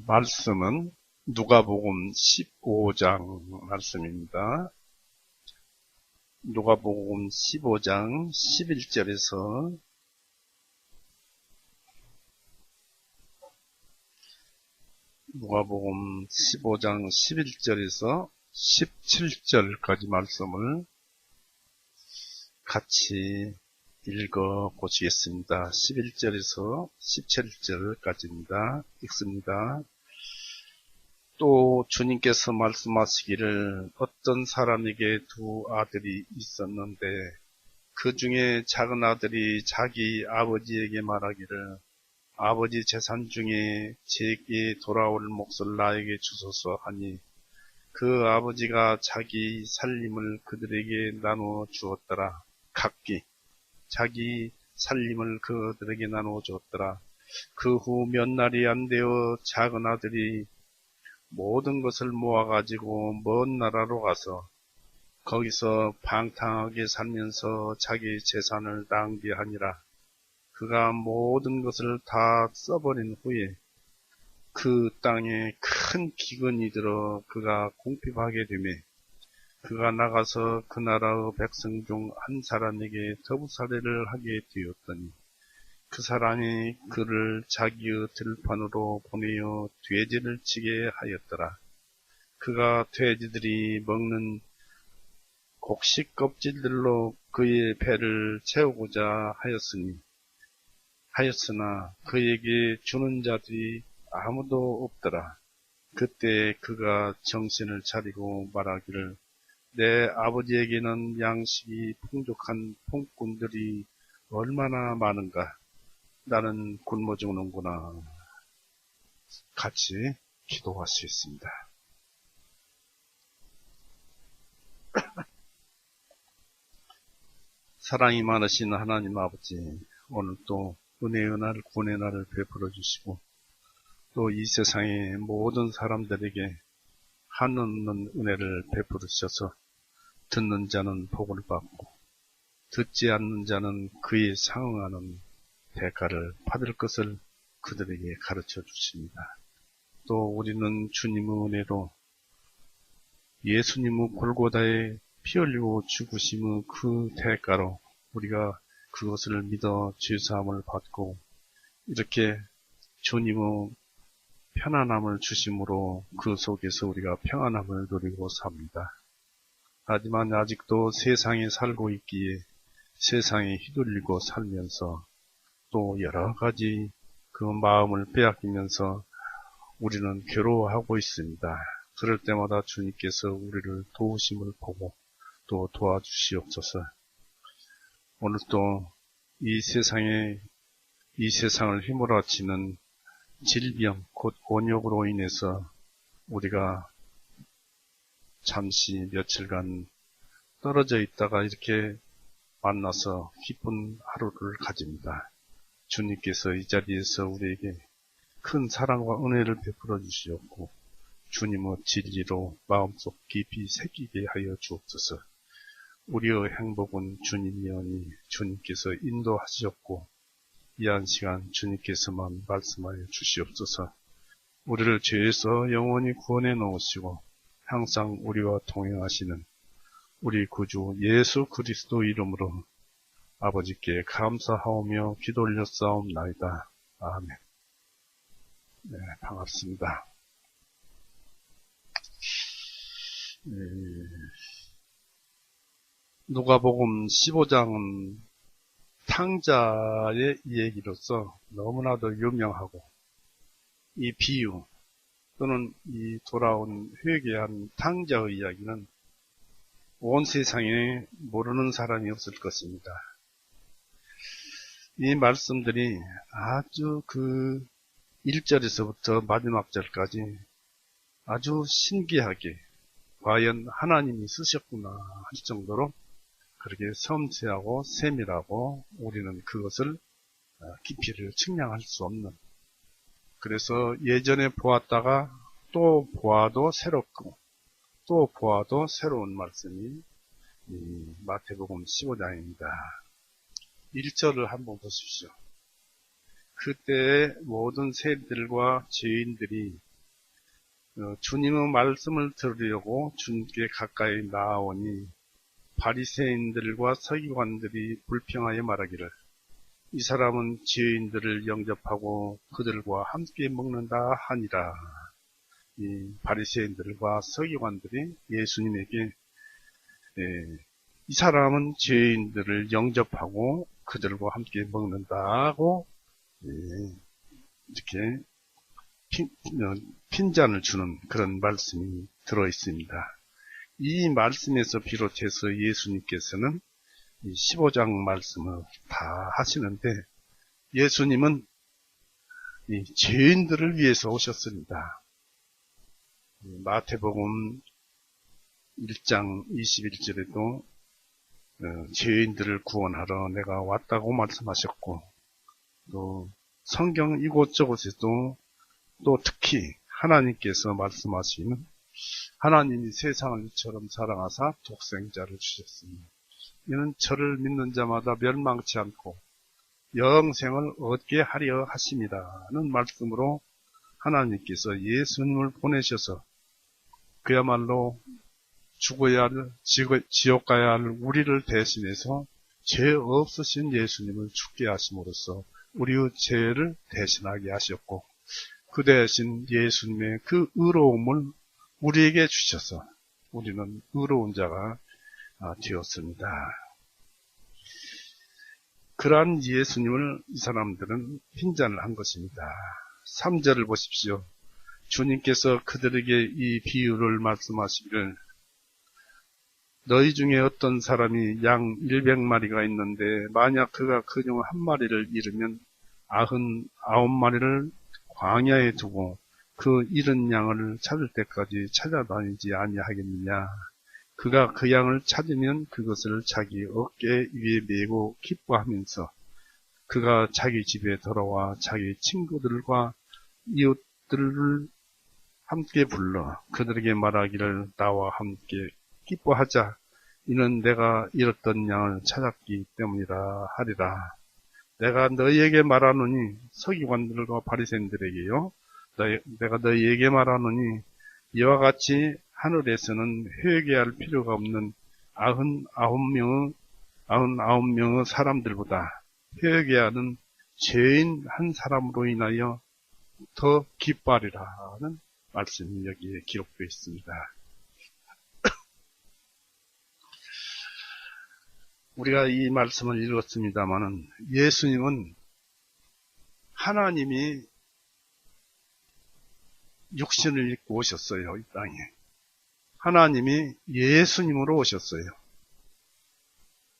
말씀은 누가복음 15장 말씀입니다. 누가복음 15장 11절에서 누가복음 15장 11절에서 17절까지 말씀을 같이 읽어 보시겠습니다. 11절에서 17절까지입니다. 읽습니다. 또 주님께서 말씀하시기를 어떤 사람에게 두 아들이 있었는데 그 중에 작은 아들이 자기 아버지에게 말하기를 아버지 재산 중에 제게 돌아올 몫을 나에게 주소서 하니 그 아버지가 자기 살림을 그들에게 나누어 주었더라. 각기 자기 살림을 그들에게 나누어 주었더라. 그 후 몇 날이 안 되어 작은 아들이 모든 것을 모아가지고 먼 나라로 가서 거기서 방탕하게 살면서 자기 재산을 낭비하니라. 그가 모든 것을 다 써버린 후에 그 땅에 큰 기근이 들어 그가 궁핍하게 되매 그가 나가서 그 나라의 백성 중 한 사람에게 더부살이를 하게 되었더니 그 사람이 그를 자기의 들판으로 보내어 돼지를 치게 하였더라. 그가 돼지들이 먹는 곡식 껍질들로 그의 배를 채우고자 하였으나 그에게 주는 자들이 아무도 없더라. 그때 그가 정신을 차리고 말하기를 내 아버지에게는 양식이 풍족한 품꾼들이 얼마나 많은가. 나는 굶어 죽는구나. 같이 기도할 수 있습니다. 사랑이 많으신 하나님 아버지, 오늘 또 은혜의 날, 구원의 날을 베풀어 주시고 또 이 세상의 모든 사람들에게 한없는 은혜를 베풀으셔서 듣는 자는 복을 받고 듣지 않는 자는 그에 상응하는 대가를 받을 것을 그들에게 가르쳐 주십니다. 또 우리는 주님의 은혜로 예수님의 골고다에 피 흘리고 죽으심의 그 대가로 우리가 그것을 믿어 죄사함을 받고 이렇게 주님의 편안함을 주심으로 그 속에서 우리가 평안함을 누리고 삽니다. 하지만 아직도 세상에 살고 있기에 세상에 휘둘리고 살면서 또 여러 가지 그 마음을 빼앗기면서 우리는 괴로워하고 있습니다. 그럴 때마다 주님께서 우리를 도우심을 보고 또 도와주시옵소서. 오늘 또 이 세상을 휘몰아치는 질병, 곧 곤욕으로 인해서 우리가 잠시 며칠간 떨어져 있다가 이렇게 만나서 기쁜 하루를 가집니다. 주님께서 이 자리에서 우리에게 큰 사랑과 은혜를 베풀어 주시었고 주님의 진리로 마음속 깊이 새기게 하여 주옵소서. 우리의 행복은 주님이오니 주님께서 인도하시었고 이 한 시간 주님께서만 말씀하여 주시옵소서. 우리를 죄에서 영원히 구원해 놓으시고 항상 우리와 동행하시는 우리 구주 예수 그리스도 이름으로 아버지께 감사하오며 기도 올렸사옵나이다. 아멘. 네, 반갑습니다. 누가복음 15장은 탕자의 이야기로서 너무나도 유명하고 이 비유 또는 이 돌아온 회개한 탕자의 이야기는 온 세상에 모르는 사람이 없을 것입니다. 이 말씀들이 아주 그 1절에서부터 마지막 절까지 아주 신기하게 과연 하나님이 쓰셨구나 할 정도로 그렇게 섬세하고 세밀하고 우리는 그것을 깊이를 측량할 수 없는, 그래서 예전에 보았다가 또 보아도 새롭고 또 보아도 새로운 말씀이 이 마태복음 15장입니다. 1절을 한번 보십시오. 그때의 모든 세리들과 죄인들이 주님의 말씀을 들으려고 주님께 가까이 나아오니 바리새인들과 서기관들이 불평하여 말하기를 이 사람은 죄인들을 영접하고 그들과 함께 먹는다 하니라. 이 바리새인들과 서기관들이 예수님에게 이 사람은 죄인들을 영접하고 그들과 함께 먹는다고 이렇게 핀잔을 주는 그런 말씀이 들어 있습니다. 이 말씀에서 비롯해서 예수님께서는 15장 말씀을 다 하시는데 예수님은 이 죄인들을 위해서 오셨습니다. 마태복음 1장 21절에도 죄인들을 구원하러 내가 왔다고 말씀하셨고 또 성경 이곳저곳에도 또 특히 하나님께서 말씀하시는 하나님이 세상을 이처럼 사랑하사 독생자를 주셨으니 이는 저를 믿는 자마다 멸망치 않고 영생을 얻게 하려 하심이라는 말씀으로 하나님께서 예수님을 보내셔서 그야말로 죽어야 할, 지옥 가야 할 우리를 대신해서 죄 없으신 예수님을 죽게 하심으로써 우리의 죄를 대신하게 하셨고 그 대신 예수님의 그 의로움을 우리에게 주셔서 우리는 의로운 자가 되었습니다. 그러한 예수님을 이 사람들은 핀잔을 한 것입니다. 3절을 보십시오. 주님께서 그들에게 이 비유를 말씀하시기를 너희 중에 어떤 사람이 양 100마리가 있는데 만약 그가 그중 한 마리를 잃으면 99마리를 광야에 두고 그 잃은 양을 찾을 때까지 찾아다니지 아니하겠느냐. 그가 그 양을 찾으면 그것을 자기 어깨 위에 메고 기뻐하면서 그가 자기 집에 돌아와 자기 친구들과 이웃들을 함께 불러 그들에게 말하기를 나와 함께 기뻐하자. 이는 내가 잃었던 양을 찾았기 때문이라 하리라. 내가 너희에게 말하노니 서기관들과 바리새인들에게요. 내가 너희에게 말하노니 이와 같이 하늘에서는 회개할 필요가 없는 99명의 사람들보다 회개하는 죄인 한 사람으로 인하여 더 기뻐하리라는 말씀이 여기에 기록되어 있습니다. 우리가 이 말씀을 읽었습니다마는 예수님은 하나님이 육신을 입고 오셨어요. 이 땅에. 하나님이 예수님으로 오셨어요.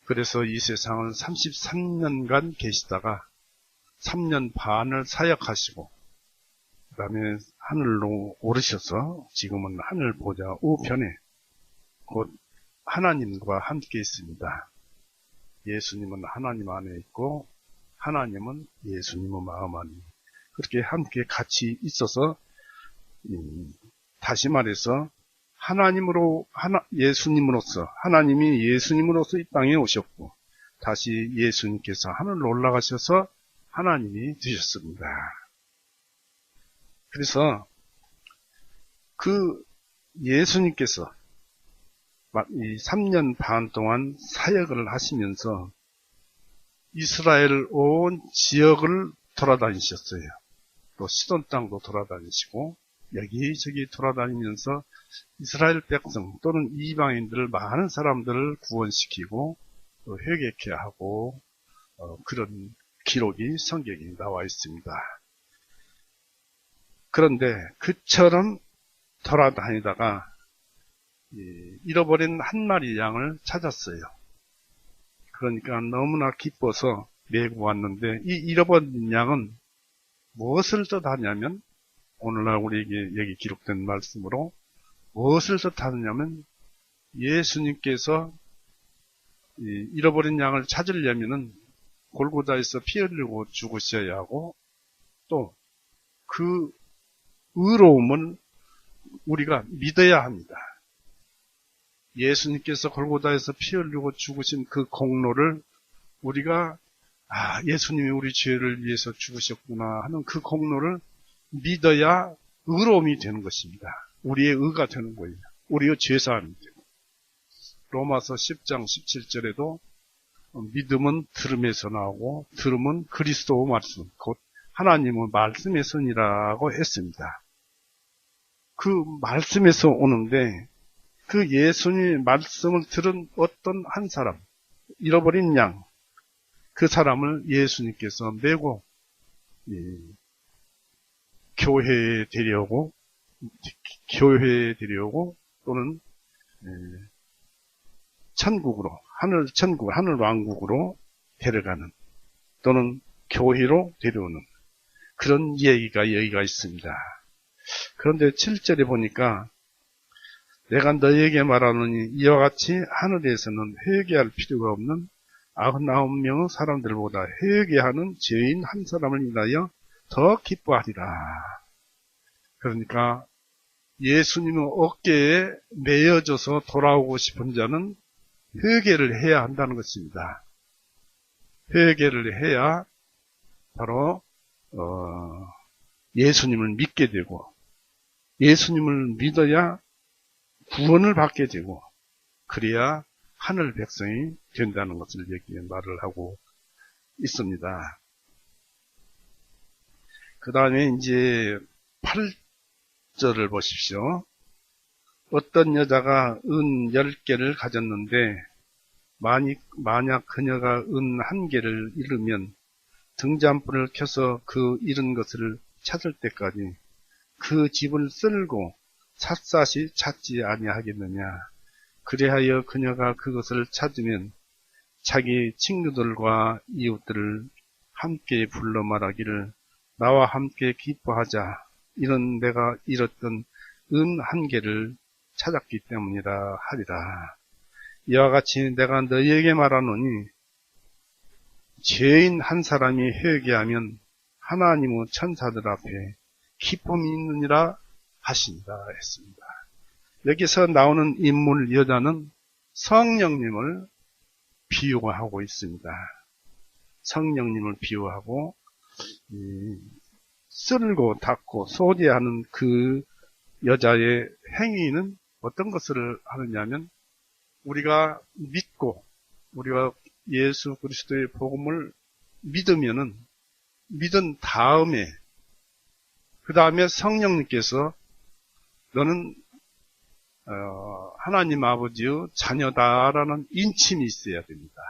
그래서 이 세상을 33년간 계시다가 3년 반을 사역하시고 그 다음에 하늘로 오르셔서 지금은 하늘 보좌 우편에 곧 하나님과 함께 있습니다. 예수님은 하나님 안에 있고 하나님은 예수님의 마음 안에 그렇게 함께 같이 있어서 다시 말해서 예수님으로서 하나님이 예수님으로서 이 땅에 오셨고 다시 예수님께서 하늘로 올라가셔서 하나님이 되셨습니다. 그래서 그 예수님께서 이 3년 반 동안 사역을 하시면서 이스라엘 온 지역을 돌아다니셨어요. 또 시돈 땅도 돌아다니시고 여기저기 돌아다니면서 이스라엘 백성 또는 이방인들 많은 사람들을 구원시키고 회개케 하고 그런 기록이 성경에 나와 있습니다. 그런데 그처럼 돌아다니다가 잃어버린 한 마리 양을 찾았어요. 그러니까 너무나 기뻐서 메고 왔는데 이 잃어버린 양은 무엇을 뜻하냐면 오늘날 우리에게 여기 기록된 말씀으로 무엇을 뜻하느냐면 예수님께서 잃어버린 양을 찾으려면은 골고다에서 피 흘리고 죽으셔야 하고 또 그 의로움을 우리가 믿어야 합니다. 예수님께서 골고다에서 피 흘리고 죽으신 그 공로를 우리가 아, 예수님이 우리 죄를 위해서 죽으셨구나 하는 그 공로를 믿어야 의로움이 되는 것입니다. 우리의 의가 되는 거예요. 우리의 죄사함이 되고. 로마서 10장 17절에도 믿음은 들음에서 나오고 들음은 그리스도 말씀, 곧 하나님의 말씀에서니라고 했습니다. 그 말씀에서 오는데 그 예수님의 말씀을 들은 어떤 한 사람, 잃어버린 양, 그 사람을 예수님께서 메고 교회에 데려오고 또는 천국으로, 하늘 왕국으로 데려가는 또는 교회로 데려오는 그런 얘기가 여기가 있습니다. 그런데 7절에 보니까 내가 너에게 말하노니 이와 같이 하늘에서는 회개할 필요가 없는 99명의 사람들보다 회개하는 죄인 한 사람을 인하여 더 기뻐하리라. 그러니까 예수님의 어깨에 매여져서 돌아오고 싶은 자는 회개를 해야 한다는 것입니다. 회개를 해야 바로 예수님을 믿게 되고 예수님을 믿어야 구원을 받게 되고 그래야 하늘 백성이 된다는 것을 여기에 말을 하고 있습니다. 그 다음에 이제 8절을 보십시오. 어떤 여자가 은 10개를 가졌는데 만약 그녀가 은 1개를 잃으면 등잔불을 켜서 그 잃은 것을 찾을 때까지 그 집을 쓸고 샅샅이 찾지 아니하겠느냐. 그리하여 그녀가 그것을 찾으면 자기 친구들과 이웃들을 함께 불러 말하기를 나와 함께 기뻐하자. 이런 내가 잃었던 은 1개를 찾았기 때문이라 하리라. 이와 같이 내가 너희에게 말하노니 죄인 한 사람이 회개하면 하나님의 천사들 앞에 기쁨이 있느니라 하신다 했습니다. 여기서 나오는 인물 여자는 성령님을 비유하고 있습니다. 성령님을 비유하고 쓸고 닦고 소지하는 그 여자의 행위는 어떤 것을 하느냐면 우리가 믿고 우리가 예수 그리스도의 복음을 믿으면은 믿은 다음에 그 다음에 성령님께서 너는 하나님 아버지의 자녀다라는 인침이 있어야 됩니다.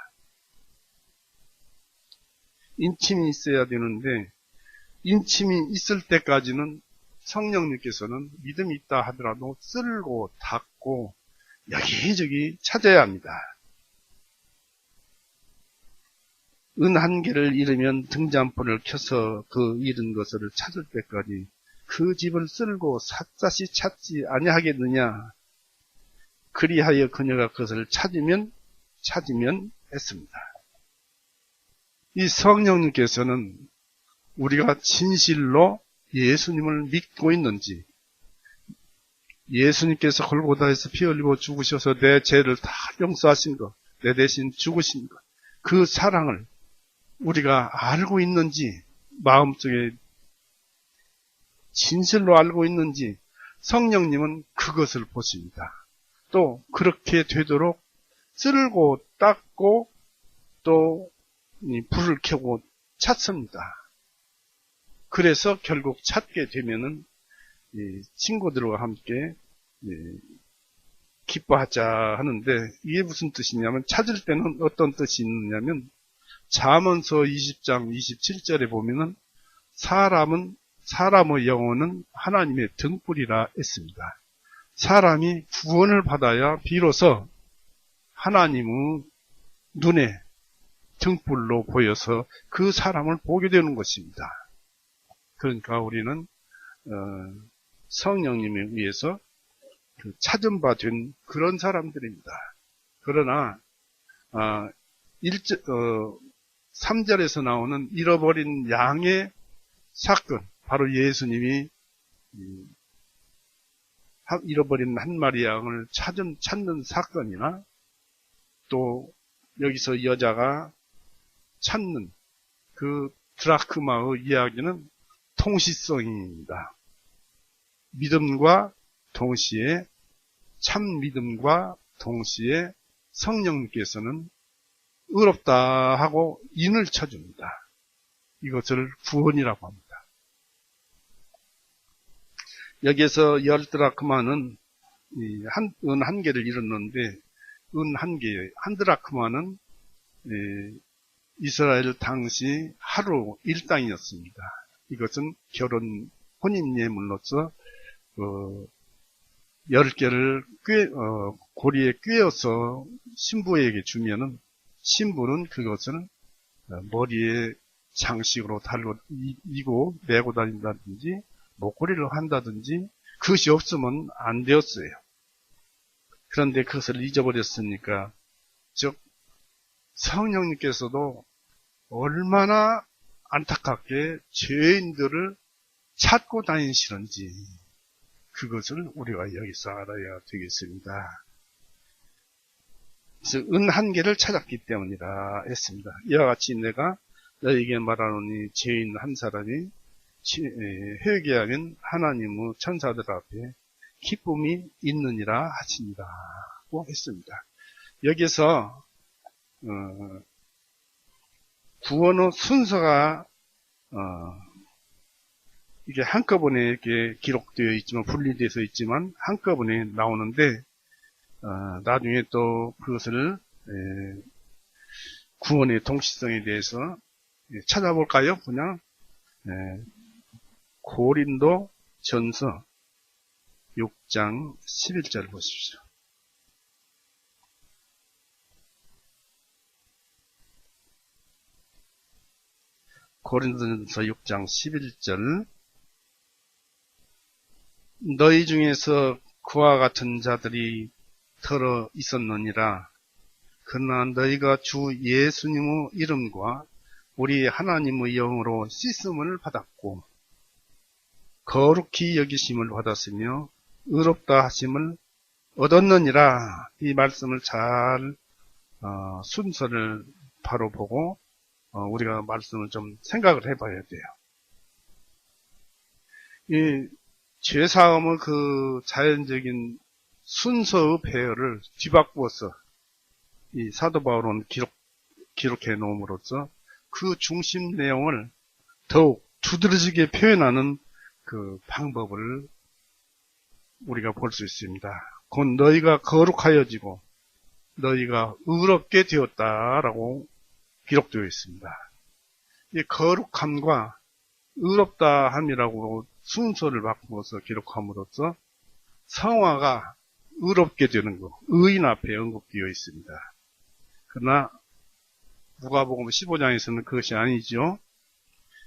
인침이 있어야 되는데 인침이 있을 때까지는 성령님께서는 믿음이 있다 하더라도 쓸고 닦고 여기저기 찾아야 합니다. 은 1개를 잃으면 등잔불을 켜서 그 잃은 것을 찾을 때까지 그 집을 쓸고 샅샅이 찾지 아니하겠느냐. 그리하여 그녀가 그것을 찾으면 했습니다. 이 성령님께서는 우리가 진실로 예수님을 믿고 있는지, 예수님께서 골고다에서 피 흘리고 죽으셔서 내 죄를 다 용서하신 것, 내 대신 죽으신 것, 그 사랑을 우리가 알고 있는지, 마음속에 진실로 알고 있는지 성령님은 그것을 보십니다. 또 그렇게 되도록 쓸고 닦고 또 불을 켜고 찾습니다. 그래서 결국 찾게 되면은 친구들과 함께 기뻐하자 하는데 이게 무슨 뜻이냐면 찾을 때는 어떤 뜻이 있느냐면 잠언서 20장 27절에 보면은 사람의 영혼은 하나님의 등불이라 했습니다. 사람이 구원을 받아야 비로소 하나님의 눈에 등불로 보여서 그 사람을 보게 되는 것입니다. 그러니까 우리는 성령님에 의해서 찾은 바 된 그런 사람들입니다. 그러나 3절에서 나오는 잃어버린 양의 사건, 바로 예수님이 잃어버린 한 마리 양을 찾는 사건이나 또 여기서 여자가 찾는 그 드라크마의 이야기는 통시성입니다. 믿음과 동시에 참 믿음과 동시에 성령님께서는 의롭다 하고 인을 쳐줍니다. 이것을 구원이라고 합니다. 여기에서 10드라크마는 은 한 개를 잃었는데 은 한 개, 한 드라크마는 이스라엘 당시 하루 일당이었습니다. 이것은 결혼 혼인 예물로서 10개를 고리에 꿰어서 신부에게 주면은 신부는 그것을 머리에 장식으로 달고 이고 메고 다닌다든지 목걸이를 한다든지 그것이 없으면 안 되었어요. 그런데 그것을 잊어버렸으니까 즉 성령님께서도 얼마나 안타깝게 죄인들을 찾고 다니시는지 그것을 우리가 여기서 알아야 되겠습니다. 그래서 은 한 개를 찾았기 때문이라 했습니다. 이와 같이 내가 너에게 말하노니 죄인 한 사람이 회개하면 하나님의 천사들 앞에 기쁨이 있느니라 하시니라고 했습니다. 여기서 구원의 순서가 이게 한꺼번에 이렇게 기록되어 있지만 분리되어 있지만 한꺼번에 나오는데 나중에 또 그것을 구원의 동시성에 대해서 찾아볼까요? 그냥 고린도 전서 6장 11절 보십시오. 고린도전서 6장 11절 너희 중에서 그와 같은 자들이 더러 있었느니라. 그러나 너희가 주 예수님의 이름과 우리 하나님의 영으로 씻음을 받았고 거룩히 여기심을 받았으며 의롭다 하심을 얻었느니라. 이 말씀을 잘 순서를 바로 보고 우리가 말씀을 좀 생각을 해봐야 돼요. 이 죄사함의 그 자연적인 순서의 배열을 뒤바꾸어서 이 사도 바울은 기록해 놓음으로써 그 중심 내용을 더욱 두드러지게 표현하는 그 방법을 우리가 볼 수 있습니다. 곧 너희가 거룩하여지고 너희가 의롭게 되었다라고 기록되어 있습니다. 이 거룩함과 의롭다함이라고 순서를 바꾸어서 기록함으로써 성화가 의롭게 되는 것, 의인 앞에 언급되어 있습니다. 그러나 누가복음 15장에서는 그것이 아니죠.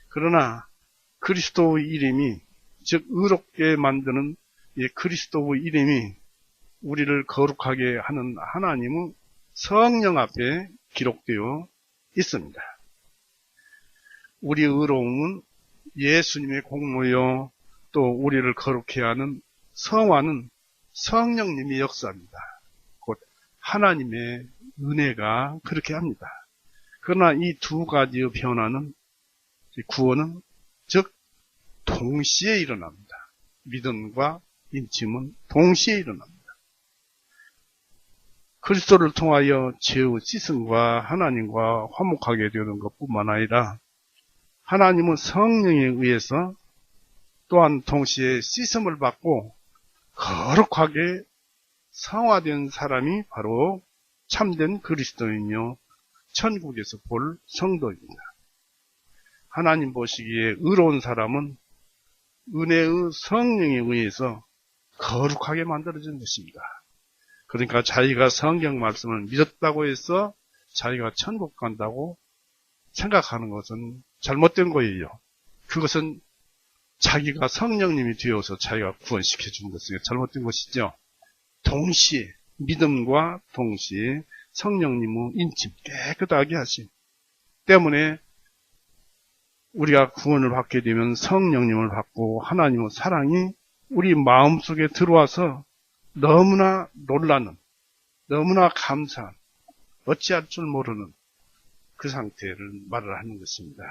그러나 그리스도의 이름이 즉 의롭게 만드는 이 그리스도의 이름이 우리를 거룩하게 하는 하나님의 성령 앞에 기록되어 있습니다. 우리의 의로움은 예수님의 공로요 또 우리를 거룩해 하는 성화는 성령님이 역사합니다. 곧 하나님의 은혜가 그렇게 합니다. 그러나 이 두 가지의 변화는 구원은 즉 동시에 일어납니다. 믿음과 인침은 동시에 일어납니다. 그리스도를 통하여 죄의 씻음과 하나님과 화목하게 되는 것뿐만 아니라 하나님은 성령에 의해서 또한 동시에 씻음을 받고 거룩하게 성화된 사람이 바로 참된 그리스도이며 천국에서 볼 성도입니다. 하나님 보시기에 의로운 사람은 은혜의 성령에 의해서 거룩하게 만들어진 것입니다. 그러니까 자기가 성경 말씀을 믿었다고 해서 자기가 천국 간다고 생각하는 것은 잘못된 거예요. 그것은 자기가 성령님이 되어서 자기가 구원시켜 준 것은 잘못된 것이죠. 동시에 믿음과 동시에 성령님의 인침 깨끗하게 하심 때문에 우리가 구원을 받게 되면 성령님을 받고 하나님의 사랑이 우리 마음속에 들어와서 너무나 놀라는, 너무나 감사한, 어찌할 줄 모르는 그 상태를 말을 하는 것입니다.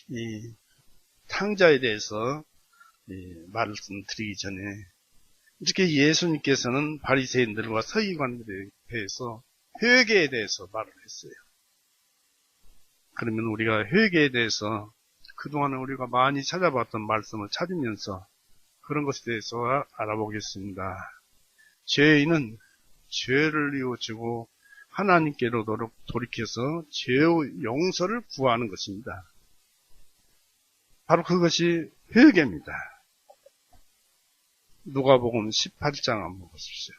이 탕자에 대해서 말씀드리기 전에 이렇게 예수님께서는 바리새인들과 서기관들에 대해서 회개에 대해서 말을 했어요. 그러면 우리가 회개에 대해서 그동안 우리가 많이 찾아봤던 말씀을 찾으면서 그런 것에 대해서 알아보겠습니다. 죄인은 죄를 이어주고 하나님께로 돌이켜서 죄의 용서를 구하는 것입니다. 바로 그것이 회개입니다. 누가복음 18장 한번 보십시오.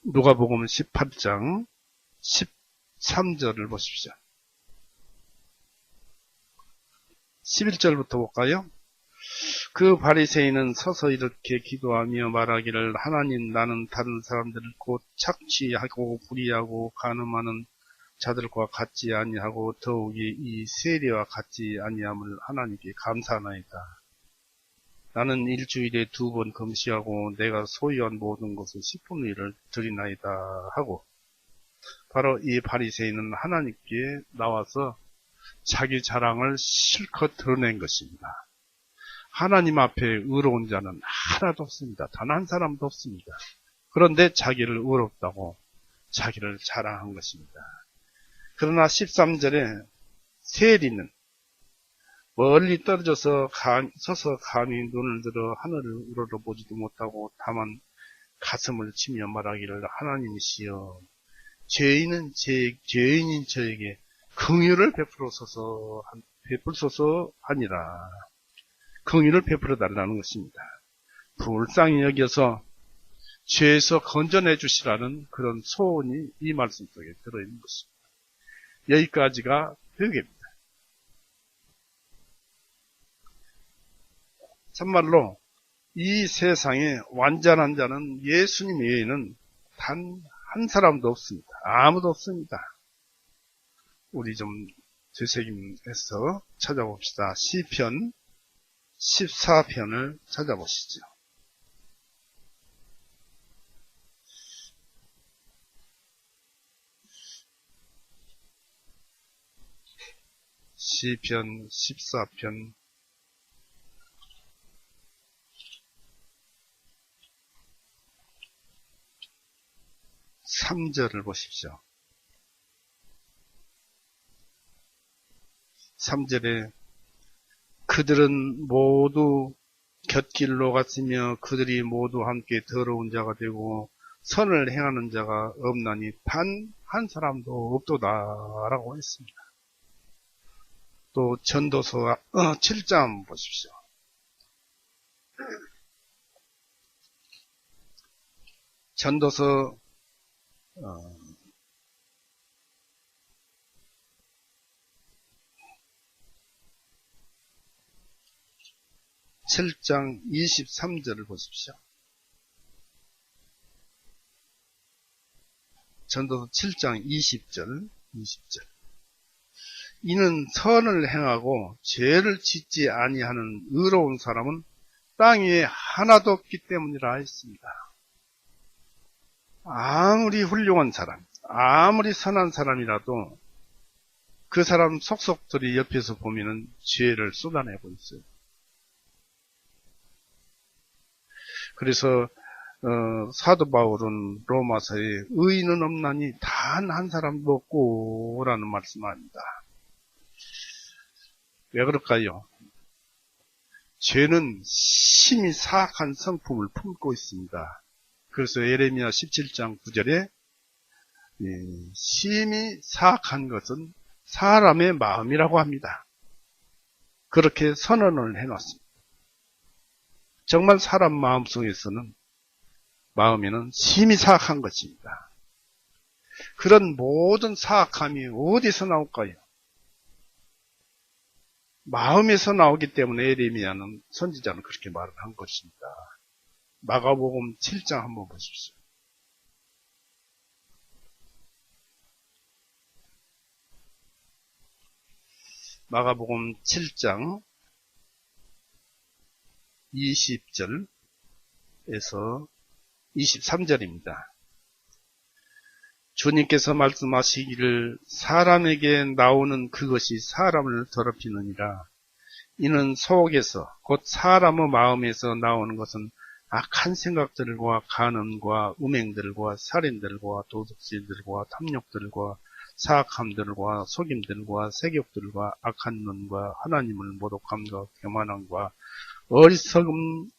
누가복음 18장 13절을 보십시오. 11절부터 볼까요? 그 바리새인은 서서 이렇게 기도하며 말하기를 하나님 나는 다른 사람들을 곧 착취하고 불의하고 간음하는 자들과 같지 아니하고 더욱이 이 세리와 같지 아니함을 하나님께 감사하나이다. 나는 일주일에 2번 금식하고 내가 소유한 모든 것을 10분의 1을 드리나이다 하고 바로 이 바리새인은 하나님께 나와서 자기 자랑을 실컷 드러낸 것입니다. 하나님 앞에 의로운 자는 하나도 없습니다. 단 한 사람도 없습니다. 그런데 자기를 의롭다고 자기를 자랑한 것입니다. 그러나 13절에 세리는 멀리 떨어져서 서서 감히 눈을 들어 하늘을 우러러보지도 못하고 다만 가슴을 치며 말하기를 하나님이시여 죄인인 저에게 긍휼을 베풀소서 하니라. 긍휼을 베풀어 달라는 것입니다. 불쌍히 여겨서 죄에서 건져내 주시라는 그런 소원이 이 말씀 속에 들어있는 것입니다. 여기까지가 회개입니다. 참말로 이 세상에 완전한 자는 예수님 외에는 단 한 사람도 없습니다. 아무도 없습니다. 우리 좀 되새김해서 찾아봅시다. 시편 14편을 찾아보시죠. 시편 14편 3절을 보십시오. 3절에 그들은 모두 곁길로 갔으며 그들이 모두 함께 더러운 자가 되고 선을 행하는 자가 없나니 단 한 사람도 없도다라고 했습니다. 또 전도서 7장 보십시오. 전도서 7장 23절을 보십시오. 전도서 7장 20절. 이는 선을 행하고 죄를 짓지 아니하는 의로운 사람은 땅 위에 하나도 없기 때문이라 했습니다. 아무리 훌륭한 사람, 아무리 선한 사람이라도 그 사람 속속들이 옆에서 보면은 죄를 쏟아내고 있어요. 그래서 사도 바울은 로마서에 의인은 없나니 단 한 사람도 없고 라는 말씀을 합니다. 왜 그럴까요? 죄는 심히 사악한 성품을 품고 있습니다. 그래서 예레미야 17장 9절에 심히 사악한 것은 사람의 마음이라고 합니다. 그렇게 선언을 해놨습니다. 정말 사람 마음속에서는 마음에는 심히 사악한 것입니다. 그런 모든 사악함이 어디서 나올까요? 마음에서 나오기 때문에 예레미야는 선지자는 그렇게 말을 한 것입니다. 마가복음 7장 한번 보십시오. 마가복음 7장 20절에서 23절입니다. 주님께서 말씀하시기를 사람에게 나오는 그것이 사람을 더럽히느니라. 이는 속에서 곧 사람의 마음에서 나오는 것은 악한 생각들과 간음과 음행들과 살인들과 도둑질들과 탐욕들과 사악함들과 속임들과 세욕들과 악한 눈과 하나님을 모독함과 교만함과 어리석음들이기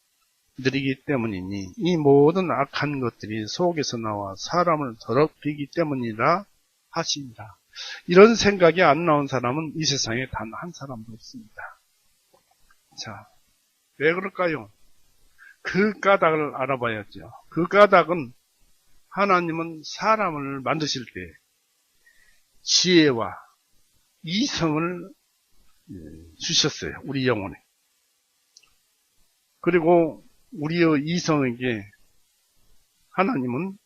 때문이니 이 모든 악한 것들이 속에서 나와 사람을 더럽히기 때문이라 하십니다. 이런 생각이 안 나온 사람은 이 세상에 단 한 사람도 없습니다. 자, 왜 그럴까요? 그 까닭을 알아봐야죠. 그 까닭은 하나님은 사람을 만드실 때 지혜와 이성을 주셨어요. 우리 영혼에. 그리고 우리의 이성에게 하나님은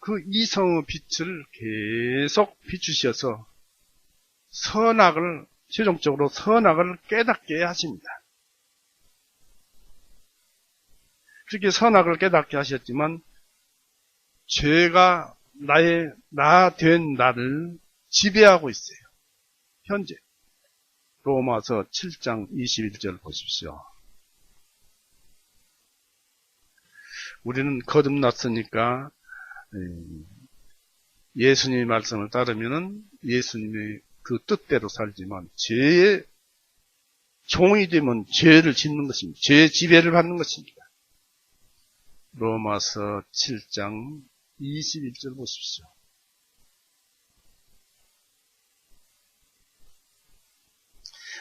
그 이성의 빛을 계속 비추셔서 최종적으로 선악을 깨닫게 하십니다. 그렇게 선악을 깨닫게 하셨지만 죄가 나 된 나를 지배하고 있어요. 현재 로마서 7장 21절 보십시오. 우리는 거듭났으니까 예수님의 말씀을 따르면은 예수님의 그 뜻대로 살지만 죄의 종이 되면 죄를 짓는 것입니다. 죄의 지배를 받는 것입니다. 로마서 7장 21절 보십시오.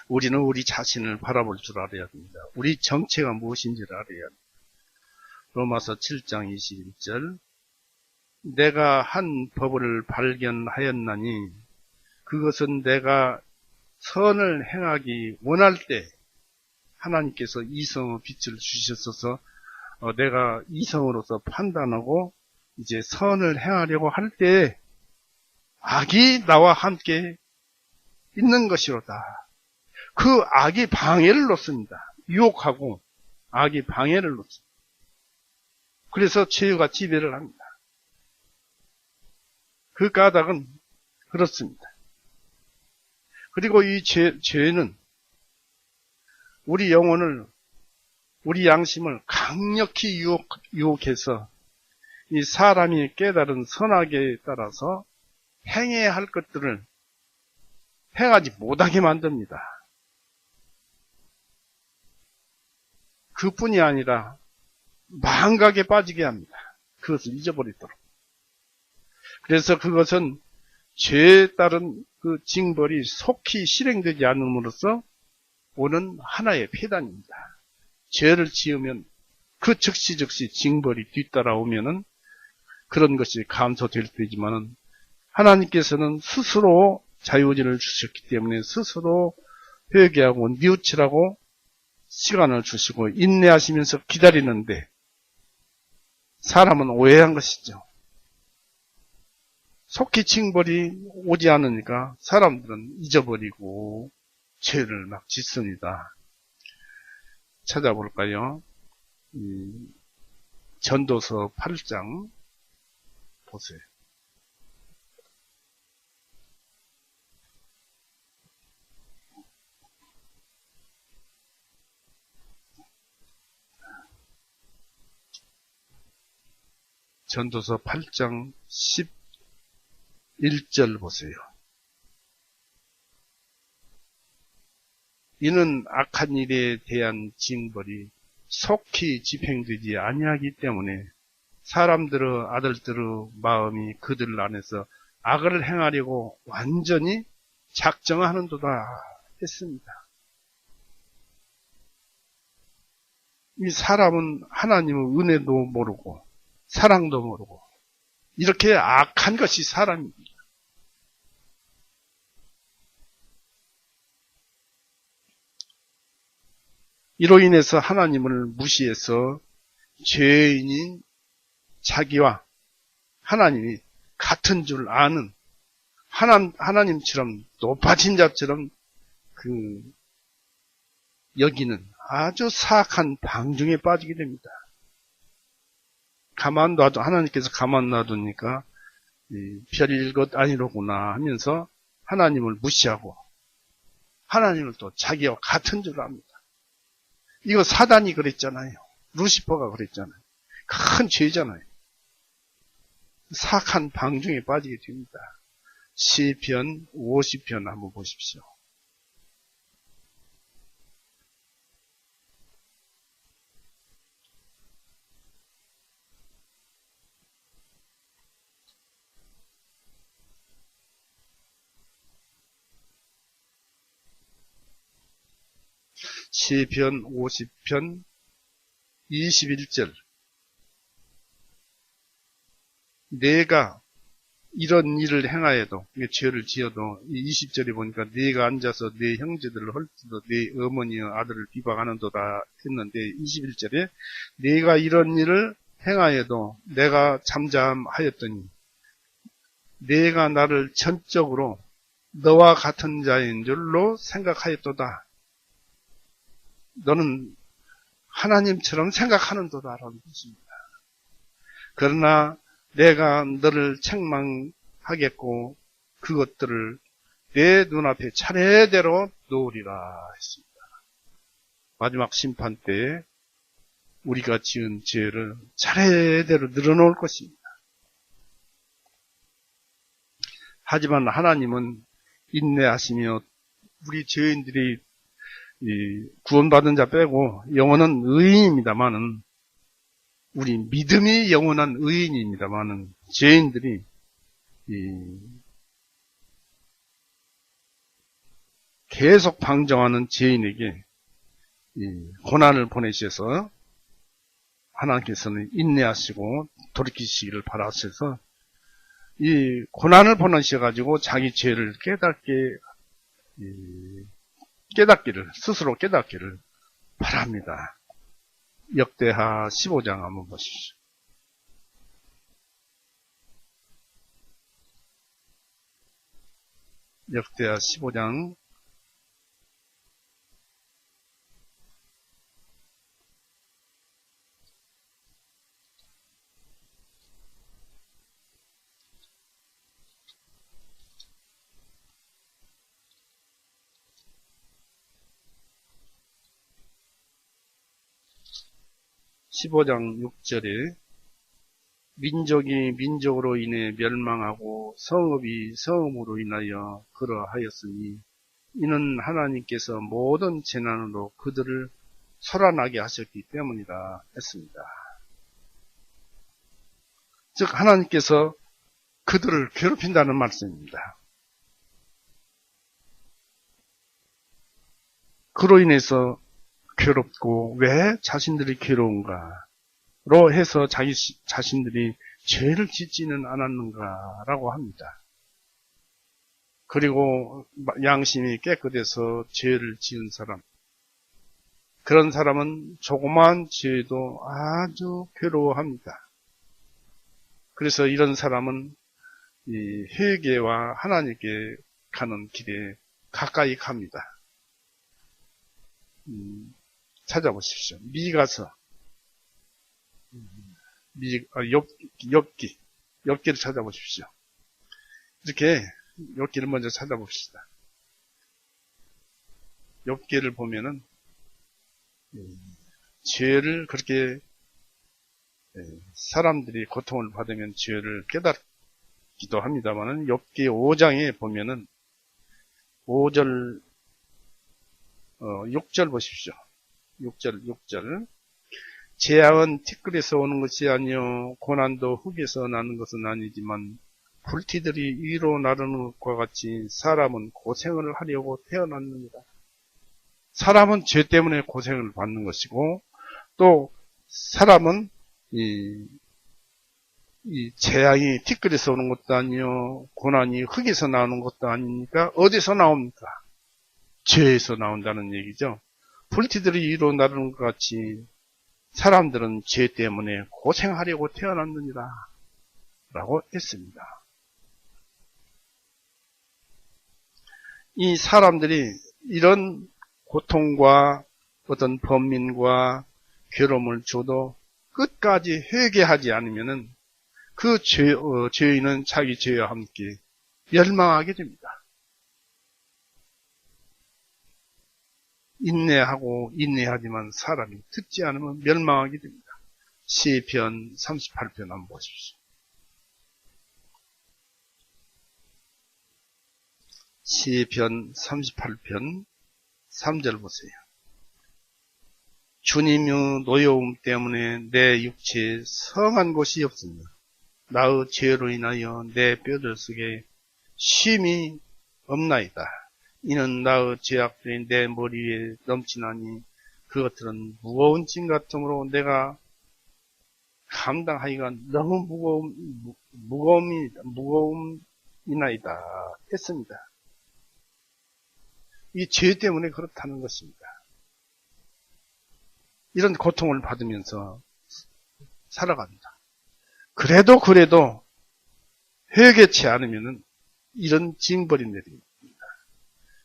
우리는 우리 자신을 바라볼 줄 알아야 됩니다. 우리 정체가 무엇인지를 알아야 합니다. 로마서 7장 21절 내가 한 법을 발견하였나니 그것은 내가 선을 행하기 원할 때 하나님께서 이성의 빛을 주셨어서 내가 이성으로서 판단하고 이제 선을 행하려고 할 때 악이 나와 함께 있는 것이로다. 그 악이 방해를 놓습니다. 유혹하고 악이 방해를 놓습니다. 그래서 죄가 지배를 합니다. 그 까닭은 그렇습니다. 그리고 이 죄는 우리 영혼을, 우리 양심을 강력히 유혹해서 이 사람이 깨달은 선악에 따라서 행해야 할 것들을 행하지 못하게 만듭니다. 그뿐이 아니라 망각에 빠지게 합니다. 그것을 잊어버리도록. 그래서 그것은 죄에 따른 그 징벌이 속히 실행되지 않음으로써 오는 하나의 폐단입니다. 죄를 지으면 그 즉시 징벌이 뒤따라오면은 그런 것이 감소될 때지만은 하나님께서는 스스로 자유의지를 주셨기 때문에 스스로 회개하고 뉘우치라고 시간을 주시고 인내하시면서 기다리는데 사람은 오해한 것이죠. 속히 징벌이 오지 않으니까 사람들은 잊어버리고 죄를 막 짓습니다. 찾아볼까요? 전도서 8장 보세요. 전도서 8장 11절 보세요. 이는 악한 일에 대한 징벌이 속히 집행되지 아니하기 때문에 사람들의 아들들의 마음이 그들 안에서 악을 행하려고 완전히 작정하는도다 했습니다. 이 사람은 하나님의 은혜도 모르고 사랑도 모르고 이렇게 악한 것이 사람입니다. 이로 인해서 하나님을 무시해서 죄인인 자기와 하나님이 같은 줄 아는 하나님처럼 높아진 자처럼 여기는 아주 사악한 방중에 빠지게 됩니다. 하나님께서 가만 놔두니까 별것 아니로구나 하면서 하나님을 무시하고 하나님을 또 자기와 같은 줄 압니다. 이거 사단이 그랬잖아요. 루시퍼가 그랬잖아요. 큰 죄잖아요. 사악한 방중에 빠지게 됩니다. 시편 50편 한번 보십시오. 시편 50편 21절. 내가 이런 일을 행하여도, 죄를 지어도, 20절에 보니까 내가 앉아서 내 형제들을 헐뜯어 내 어머니의 아들을 비방하는도다 했는데, 21절에 내가 이런 일을 행하여도 내가 잠잠하였더니 내가 나를 전적으로 너와 같은 자인 줄로 생각하였도다. 너는 하나님처럼 생각하는도다라는 뜻입니다. 그러나 내가 너를 책망하겠고 그것들을 내 눈앞에 차례대로 놓으리라 했습니다. 마지막 심판 때에 우리가 지은 죄를 차례대로 늘어놓을 것입니다. 하지만 하나님은 인내하시며 우리 죄인들이 구원받은 자 빼고 영원한 의인입니다만은, 우리 믿음이 영원한 의인입니다만은, 죄인들이 계속 방정하는 죄인에게 고난을 보내셔서 하나님께서는 인내하시고 돌이키시기를 바라셔서 이 고난을 보내셔가지고 자기 죄를 깨닫기를, 스스로 깨닫기를 바랍니다. 역대하 15장 한번 보십시오. 역대하 15장 15장 6절에 민족이 민족으로 인해 멸망하고 성읍이 성읍으로 인하여 그러하였으니 이는 하나님께서 모든 재난으로 그들을 소란하게 하셨기 때문이다 했습니다. 즉 하나님께서 그들을 괴롭힌다는 말씀입니다. 그로 인해서 괴롭고 왜 자신들이 괴로운가로 해서 자기 자신들이 죄를 짓지는 않았는가라고 합니다. 그리고 양심이 깨끗해서 죄를 지은 사람, 그런 사람은 조그마한 죄도 아주 괴로워합니다. 그래서 이런 사람은 이 회개와 하나님께 가는 길에 가까이 갑니다. 찾아보십시오. 미가서, 엽기를 찾아보십시오. 이렇게 엽기를 먼저 찾아봅시다. 엽기를 보면은 죄를 그렇게 사람들이 고통을 받으면 죄를 깨닫기도 합니다만은 엽기 5장에 보면은 5절 6절 보십시오. 6절 재앙은 티끌에서 오는 것이 아니요 고난도 흙에서 나는 것은 아니지만 불티들이 위로 나르는 것과 같이 사람은 고생을 하려고 태어났느니라. 사람은 죄 때문에 고생을 받는 것이고 또 사람은 이 재앙이 티끌에서 오는 것도 아니요 고난이 흙에서 나오는 것도 아니니까 어디서 나옵니까? 죄에서 나온다는 얘기죠. 불티들이 위로 나르는 것 같이 사람들은 죄 때문에 고생하려고 태어났느니라 라고 했습니다. 이 사람들이 이런 고통과 어떤 범민과 괴로움을 줘도 끝까지 회개하지 않으면은 그 죄인은 자기 죄와 함께 멸망하게 됩니다. 인내하고 인내하지만 사람이 듣지 않으면 멸망하게 됩니다. 시편 38편 한번 보십시오. 시편 38편 3절 보세요. 주님의 노여움 때문에 내 육체에 성한 곳이 없으며 나의 죄로 인하여 내 뼈들 속에 쉼이 없나이다. 이는 나의 죄악들이 내 머리 위에 넘치나니 그것들은 무거운 짐 같으므로 내가 감당하기가 너무 무거움이나이다 했습니다. 이 죄 때문에 그렇다는 것입니다. 이런 고통을 받으면서 살아갑니다. 그래도 회개치 않으면 이런 징벌이 내립니다.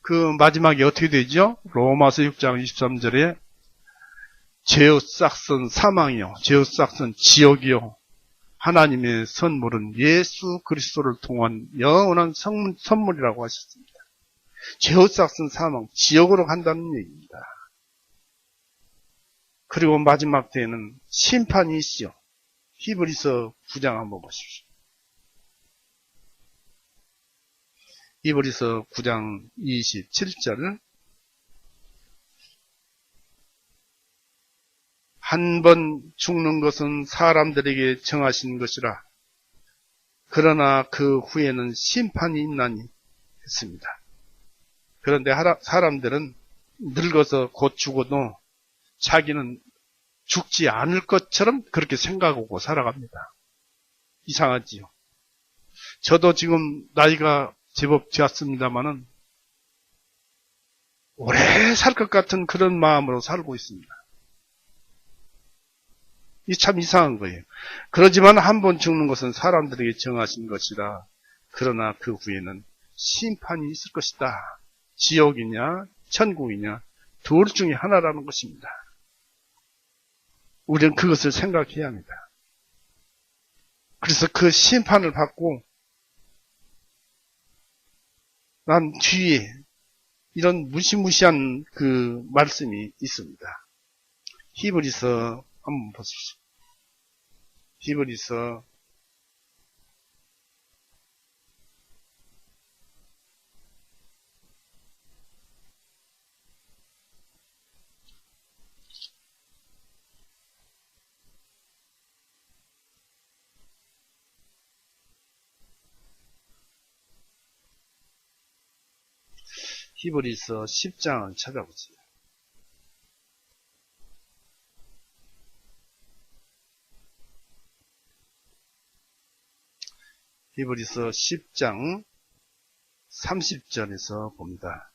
그 마지막에 어떻게 되죠? 로마서 6장 23절에 죄의 싹은 사망이요 죄의 싹은 지옥이요 하나님의 선물은 예수 그리스도를 통한 영원한 선물이라고 하셨습니다. 죄의 싹은 사망, 지옥으로 간다는 얘기입니다. 그리고 마지막 때에는 심판이 있어요. 히브리서 9장 한번 보십시오. 히브리서 9장 27절 한 번 죽는 것은 사람들에게 정하신 것이라 그러나 그 후에는 심판이 있나니 했습니다. 그런데 사람들은 늙어서 곧 죽어도 자기는 죽지 않을 것처럼 그렇게 생각하고 살아갑니다. 이상하지요. 저도 지금 나이가 제법 되었습니다마는 오래 살 것 같은 그런 마음으로 살고 있습니다. 이 참 이상한 거예요. 그러지만 한 번 죽는 것은 사람들에게 정하신 것이라 그러나 그 후에는 심판이 있을 것이다. 지옥이냐 천국이냐 둘 중에 하나라는 것입니다. 우리는 그것을 생각해야 합니다. 그래서 그 심판을 받고 난 뒤에 이런 무시무시한 그 말씀이 있습니다. 히브리서 한번 보십시오. 히브리서 10장을 찾아보세요. 히브리서 10장 30절에서 봅니다.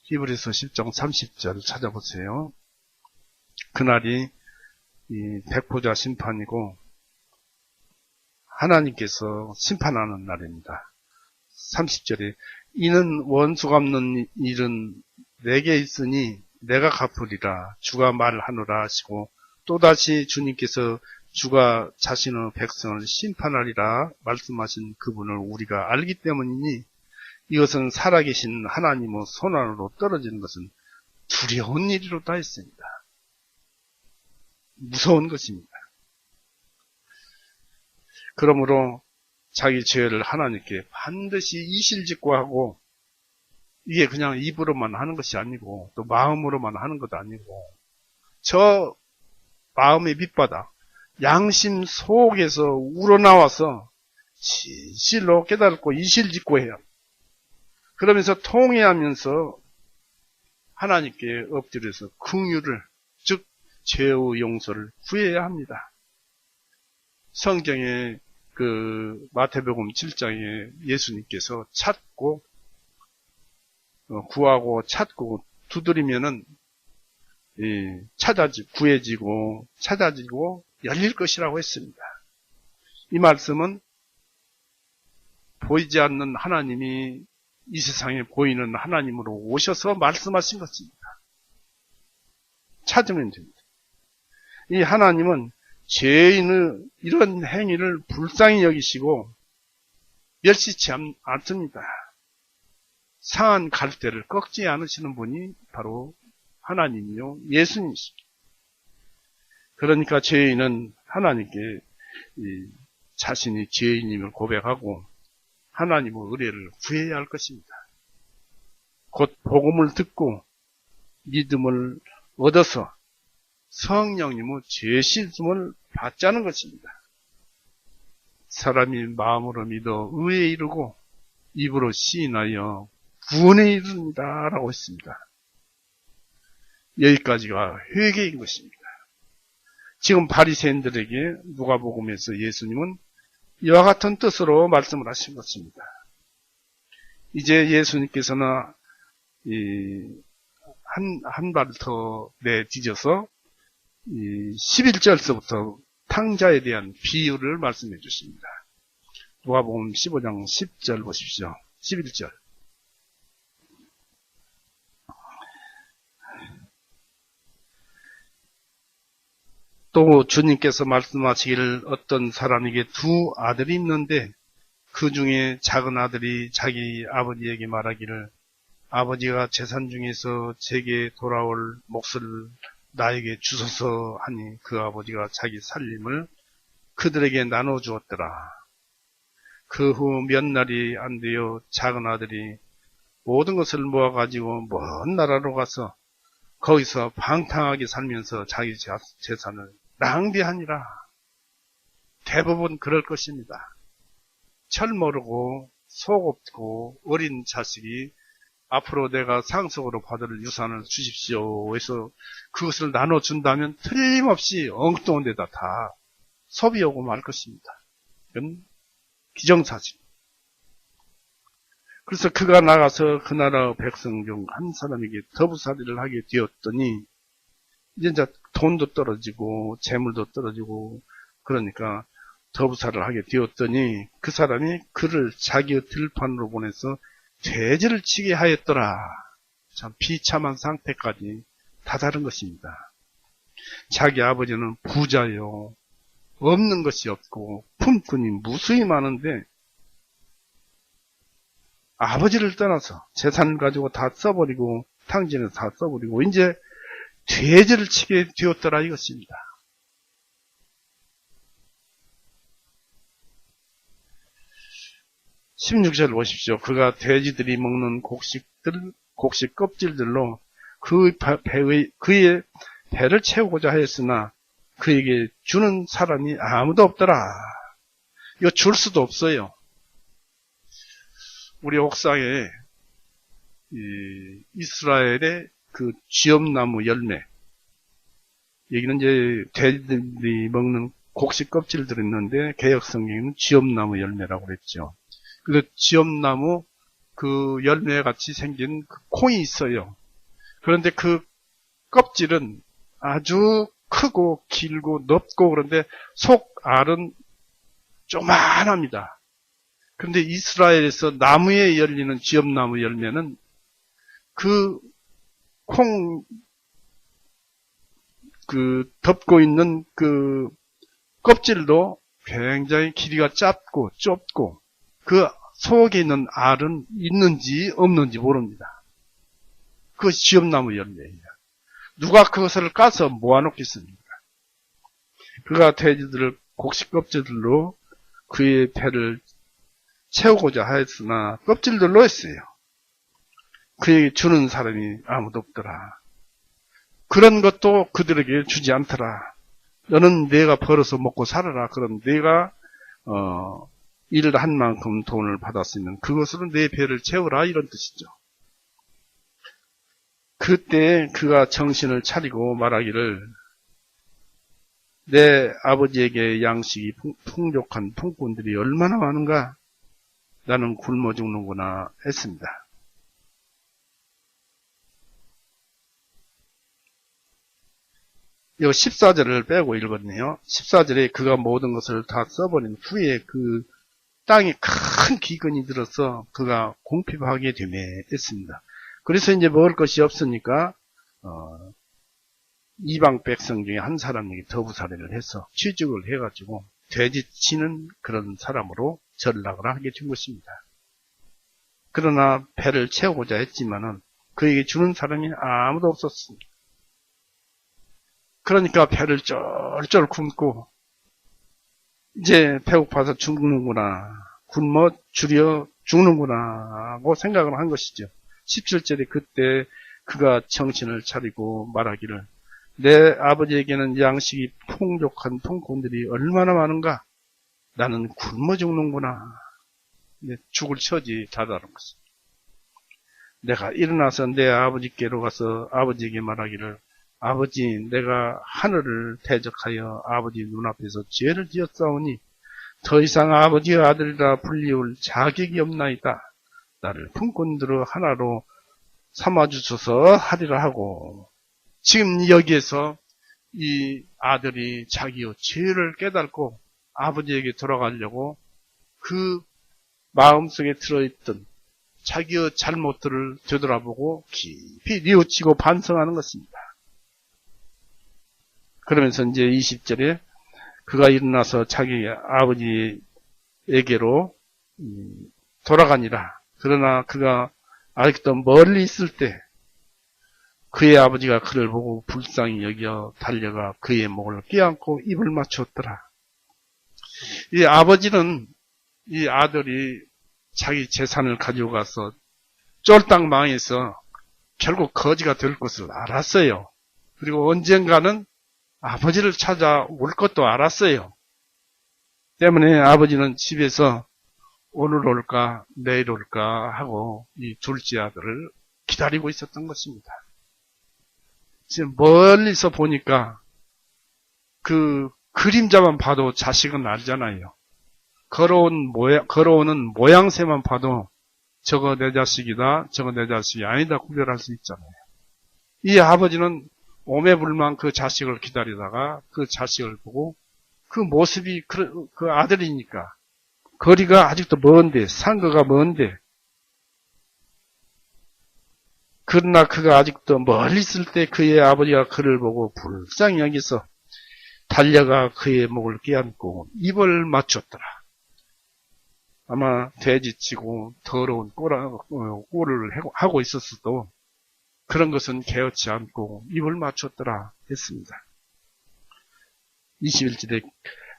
히브리서 10장 30절 찾아보세요. 그날이 이 백보자 심판이고 하나님께서 심판하는 날입니다. 30절에 이는 원수 갚는 일은 내게 있으니 내가 갚으리라 주가 말하노라 하시고 또다시 주님께서 주가 자신의 백성을 심판하리라 말씀하신 그분을 우리가 알기 때문이니 이것은 살아계신 하나님의 손안으로 떨어지는 것은 두려운 일이로다 했습니다. 무서운 것입니다. 그러므로 자기 죄를 하나님께 반드시 이실직고하고 이게 그냥 입으로만 하는 것이 아니고 또 마음으로만 하는 것도 아니고 저 마음의 밑바닥 양심 속에서 우러나와서 진실로 깨닫고 이실직고해요. 그러면서 통회하면서 하나님께 엎드려서 긍휼을 즉 죄의 용서를 구해야 합니다. 성경에 그 마태복음 7장에 예수님께서 찾고 구하고 찾고 두드리면은 구해지고 찾아지고 열릴 것이라고 했습니다. 이 말씀은 보이지 않는 하나님이 이 세상에 보이는 하나님으로 오셔서 말씀하신 것입니다. 찾으면 됩니다. 이 하나님은 죄인의 이런 행위를 불쌍히 여기시고 멸시치 않습니다. 상한 갈대를 꺾지 않으시는 분이 바로 하나님이요 예수님이십니다. 그러니까 죄인은 하나님께 자신이 죄인임을 고백하고 하나님의 의뢰를 구해야 할 것입니다. 곧 복음을 듣고 믿음을 얻어서 성령님의 죄 씻음을 받자는 것입니다. 사람이 마음으로 믿어 의에 이르고 입으로 시인하여 구원에 이릅니다 라고 했습니다. 여기까지가 회개인 것입니다. 지금 바리새인들에게 누가복음에서 예수님은 이와 같은 뜻으로 말씀을 하신 것입니다. 이제 예수님께서는 한 발 더 내뒤져서 11절서부터 탕자에 대한 비유를 말씀해 주십니다. 누가복음 15장 10절 보십시오. 11절. 또 주님께서 말씀하시기를 어떤 사람에게 두 아들이 있는데 그 중에 작은 아들이 자기 아버지에게 말하기를 아버지가 재산 중에서 제게 돌아올 몫을 나에게 주소서 하니 그 아버지가 자기 살림을 그들에게 나눠주었더라. 그 후 몇 날이 안 되어 작은 아들이 모든 것을 모아가지고 먼 나라로 가서 거기서 방탕하게 살면서 자기 재산을 낭비하니라. 대부분 그럴 것입니다. 철 모르고 속 없고 어린 자식이 앞으로 내가 상속으로 받을 유산을 주십시오 해서 그것을 나눠준다면 틀림없이 엉뚱한 데다 다 소비하고 말 것입니다. 이건 기정사실. 그래서 그가 나가서 그 나라 백성 중 한 사람에게 더부살이를 하게 되었더니 이제 돈도 떨어지고 재물도 떨어지고 그러니까 더부살이를 하게 되었더니 그 사람이 그를 자기의 들판으로 보내서 돼지를 치게 하였더라. 참 비참한 상태까지 다다른 것입니다. 자기 아버지는 부자요. 없는 것이 없고 품꾼이 무수히 많은데 아버지를 떠나서 재산을 가지고 다 써버리고 탕진을 다 써버리고 이제 돼지를 치게 되었더라 이것입니다. 16절 보십시오. 그가 돼지들이 먹는 곡식 껍질들로 그의 배를 채우고자 하였으나 그에게 주는 사람이 아무도 없더라. 이거 줄 수도 없어요. 우리 옥상에 이스라엘의 그 쥐엄나무 열매, 여기는 이제 돼지들이 먹는 곡식 껍질들이 있는데 개역성경에는 쥐엄나무 열매라고 그랬죠. 그 쥐엄나무 그 열매 같이 생긴 그 콩이 있어요. 그런데 그 껍질은 아주 크고 길고 넓고 그런데 속알은 조만합니다. 그런데 이스라엘에서 나무에 열리는 쥐엄나무 열매는 그 콩, 덮고 있는 그 껍질도 굉장히 길이가 짧고 좁고 그 속에 있는 알은 있는지 없는지 모릅니다. 그것이 쥐엄나무 열매예요. 누가 그것을 까서 모아놓겠습니까? 그가 돼지들을 곡식 껍질들로 그의 배를 채우고자 하였으나 껍질들로 했어요. 그에게 주는 사람이 아무도 없더라. 그런 것도 그들에게 주지 않더라. 너는 내가 벌어서 먹고 살아라. 그럼 내가 일을 한 만큼 돈을 받았으면 그것으로 내 배를 채우라 이런 뜻이죠. 그때 그가 정신을 차리고 말하기를 내 아버지에게 양식이 풍족한 품꾼들이 얼마나 많은가? 나는 굶어 죽는구나 했습니다. 이 14절을 빼고 읽었네요. 14절에 그가 모든 것을 다 써버린 후에 그 땅에 큰 기근이 들어서 그가 궁핍하게 되매 했습니다. 그래서 이제 먹을 것이 없으니까 이방 백성 중에 한 사람에게 더부살이를 해서 취직을 해가지고 돼지치는 그런 사람으로 전락을 하게 된 것입니다. 그러나 배를 채우고자 했지만은 그에게 주는 사람이 아무도 없었습니다. 그러니까 배를 쫄쫄 굶고 이제 배고파서 죽는구나, 굶어 줄여 죽는구나 하고 생각을 한 것이죠. 17절에 그때 그가 정신을 차리고 말하기를 내 아버지에게는 양식이 풍족한 통꾼들이 얼마나 많은가, 나는 굶어 죽는구나. 죽을 처지에 다다른 것입니다. 내가 일어나서 내 아버지께로 가서 아버지에게 말하기를 아버지, 내가 하늘을 대적하여 아버지 눈앞에서 죄를 지었사오니 더 이상 아버지의 아들이라 불리울 자격이 없나이다. 나를 품꾼들의 하나로 삼아주소서 하리라 하고, 지금 여기에서 이 아들이 자기의 죄를 깨닫고 아버지에게 돌아가려고 그 마음속에 들어있던 자기의 잘못들을 되돌아보고 깊이 뉘우치고 반성하는 것입니다. 그러면서 이제 20절에 그가 일어나서 자기 아버지에게로 돌아가니라. 그러나 그가 아직도 멀리 있을 때 그의 아버지가 그를 보고 불쌍히 여겨 달려가 그의 목을 껴안고 입을 맞췄더라. 이 아버지는 이 아들이 자기 재산을 가지고 가서 쫄딱 망해서 결국 거지가 될 것을 알았어요. 그리고 언젠가는 아버지를 찾아올 것도 알았어요. 때문에 아버지는 집에서 오늘 올까 내일 올까 하고 이 둘째 아들을 기다리고 있었던 것입니다. 지금 멀리서 보니까 그 그림자만 봐도 자식은 알잖아요. 걸어오는 모양새만 봐도 저거 내 자식이다, 저거 내 자식이 아니다 구별할 수 있잖아요. 이 아버지는 오매불망 그 자식을 기다리다가 그 자식을 보고 그 모습이 그 아들이니까 거리가 아직도 먼데, 상거가 먼데, 그러나 그가 아직도 멀리 있을 때 그의 아버지가 그를 보고 불쌍히 여기서 달려가 그의 목을 껴안고 입을 맞췄더라. 아마 돼지치고 더러운 꼴을 하고 있었어도 그런 것은 개의치 않고 입을 맞췄더라 했습니다. 21절에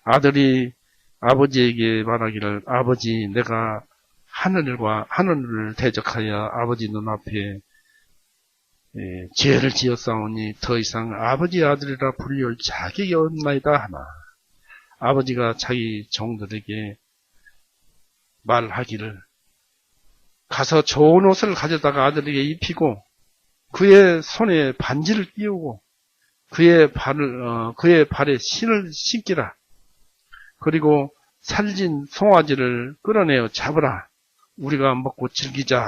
아들이 아버지에게 말하기를 아버지, 내가 하늘을 대적하여 아버지 눈앞에 죄를 지었사오니 더 이상 아버지의 아들이라 불리울 자격이 없나이다 하나, 아버지가 자기 종들에게 말하기를 가서 좋은 옷을 가져다가 아들에게 입히고 그의 손에 반지를 끼우고 그의 발에 신을 신기라. 그리고 살진 송아지를 끌어내어 잡으라. 우리가 먹고 즐기자.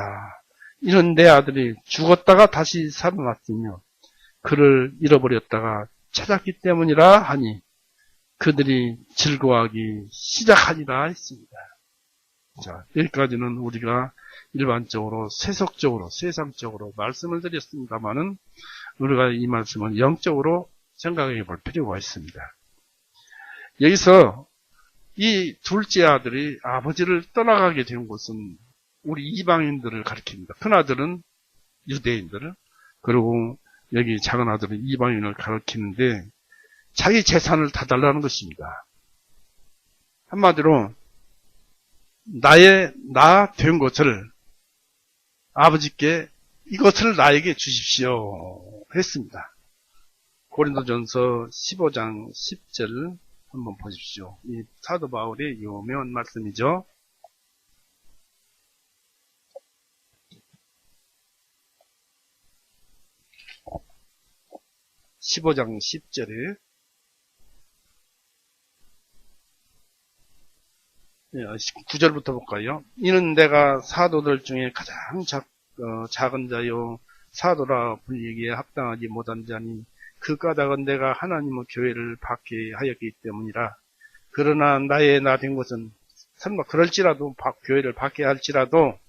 이런 내 아들이 죽었다가 다시 살아났으며 그를 잃어버렸다가 찾았기 때문이라 하니 그들이 즐거워하기 시작하니라 했습니다. 자, 여기까지는 우리가 일반적으로 세속적으로 세상적으로 말씀을 드렸습니다만은 우리가 이 말씀을 영적으로 생각해 볼 필요가 있습니다. 여기서 이 둘째 아들이 아버지를 떠나가게 된 것은 우리 이방인들을 가리킵니다. 큰 아들은 유대인들을, 그리고 여기 작은 아들은 이방인을 가리키는데 자기 재산을 다 달라는 것입니다. 한마디로 나 된 것을 아버지께 이것을 나에게 주십시오 했습니다. 고린도전서 15장 10절 한번 보십시오. 이 사도 바울의 유명한 말씀이죠. (15장 10절에) 9절부터 볼까요? 이는 내가 사도들 중에 가장 작은 자요 사도라 불리기에 합당하지 못한 자니 그 까닭은 내가 하나님의 교회를 받게 하였기 때문이라. 그러나 나의 나 된 것은 설마 그럴지라도 교회를 받게 할지라도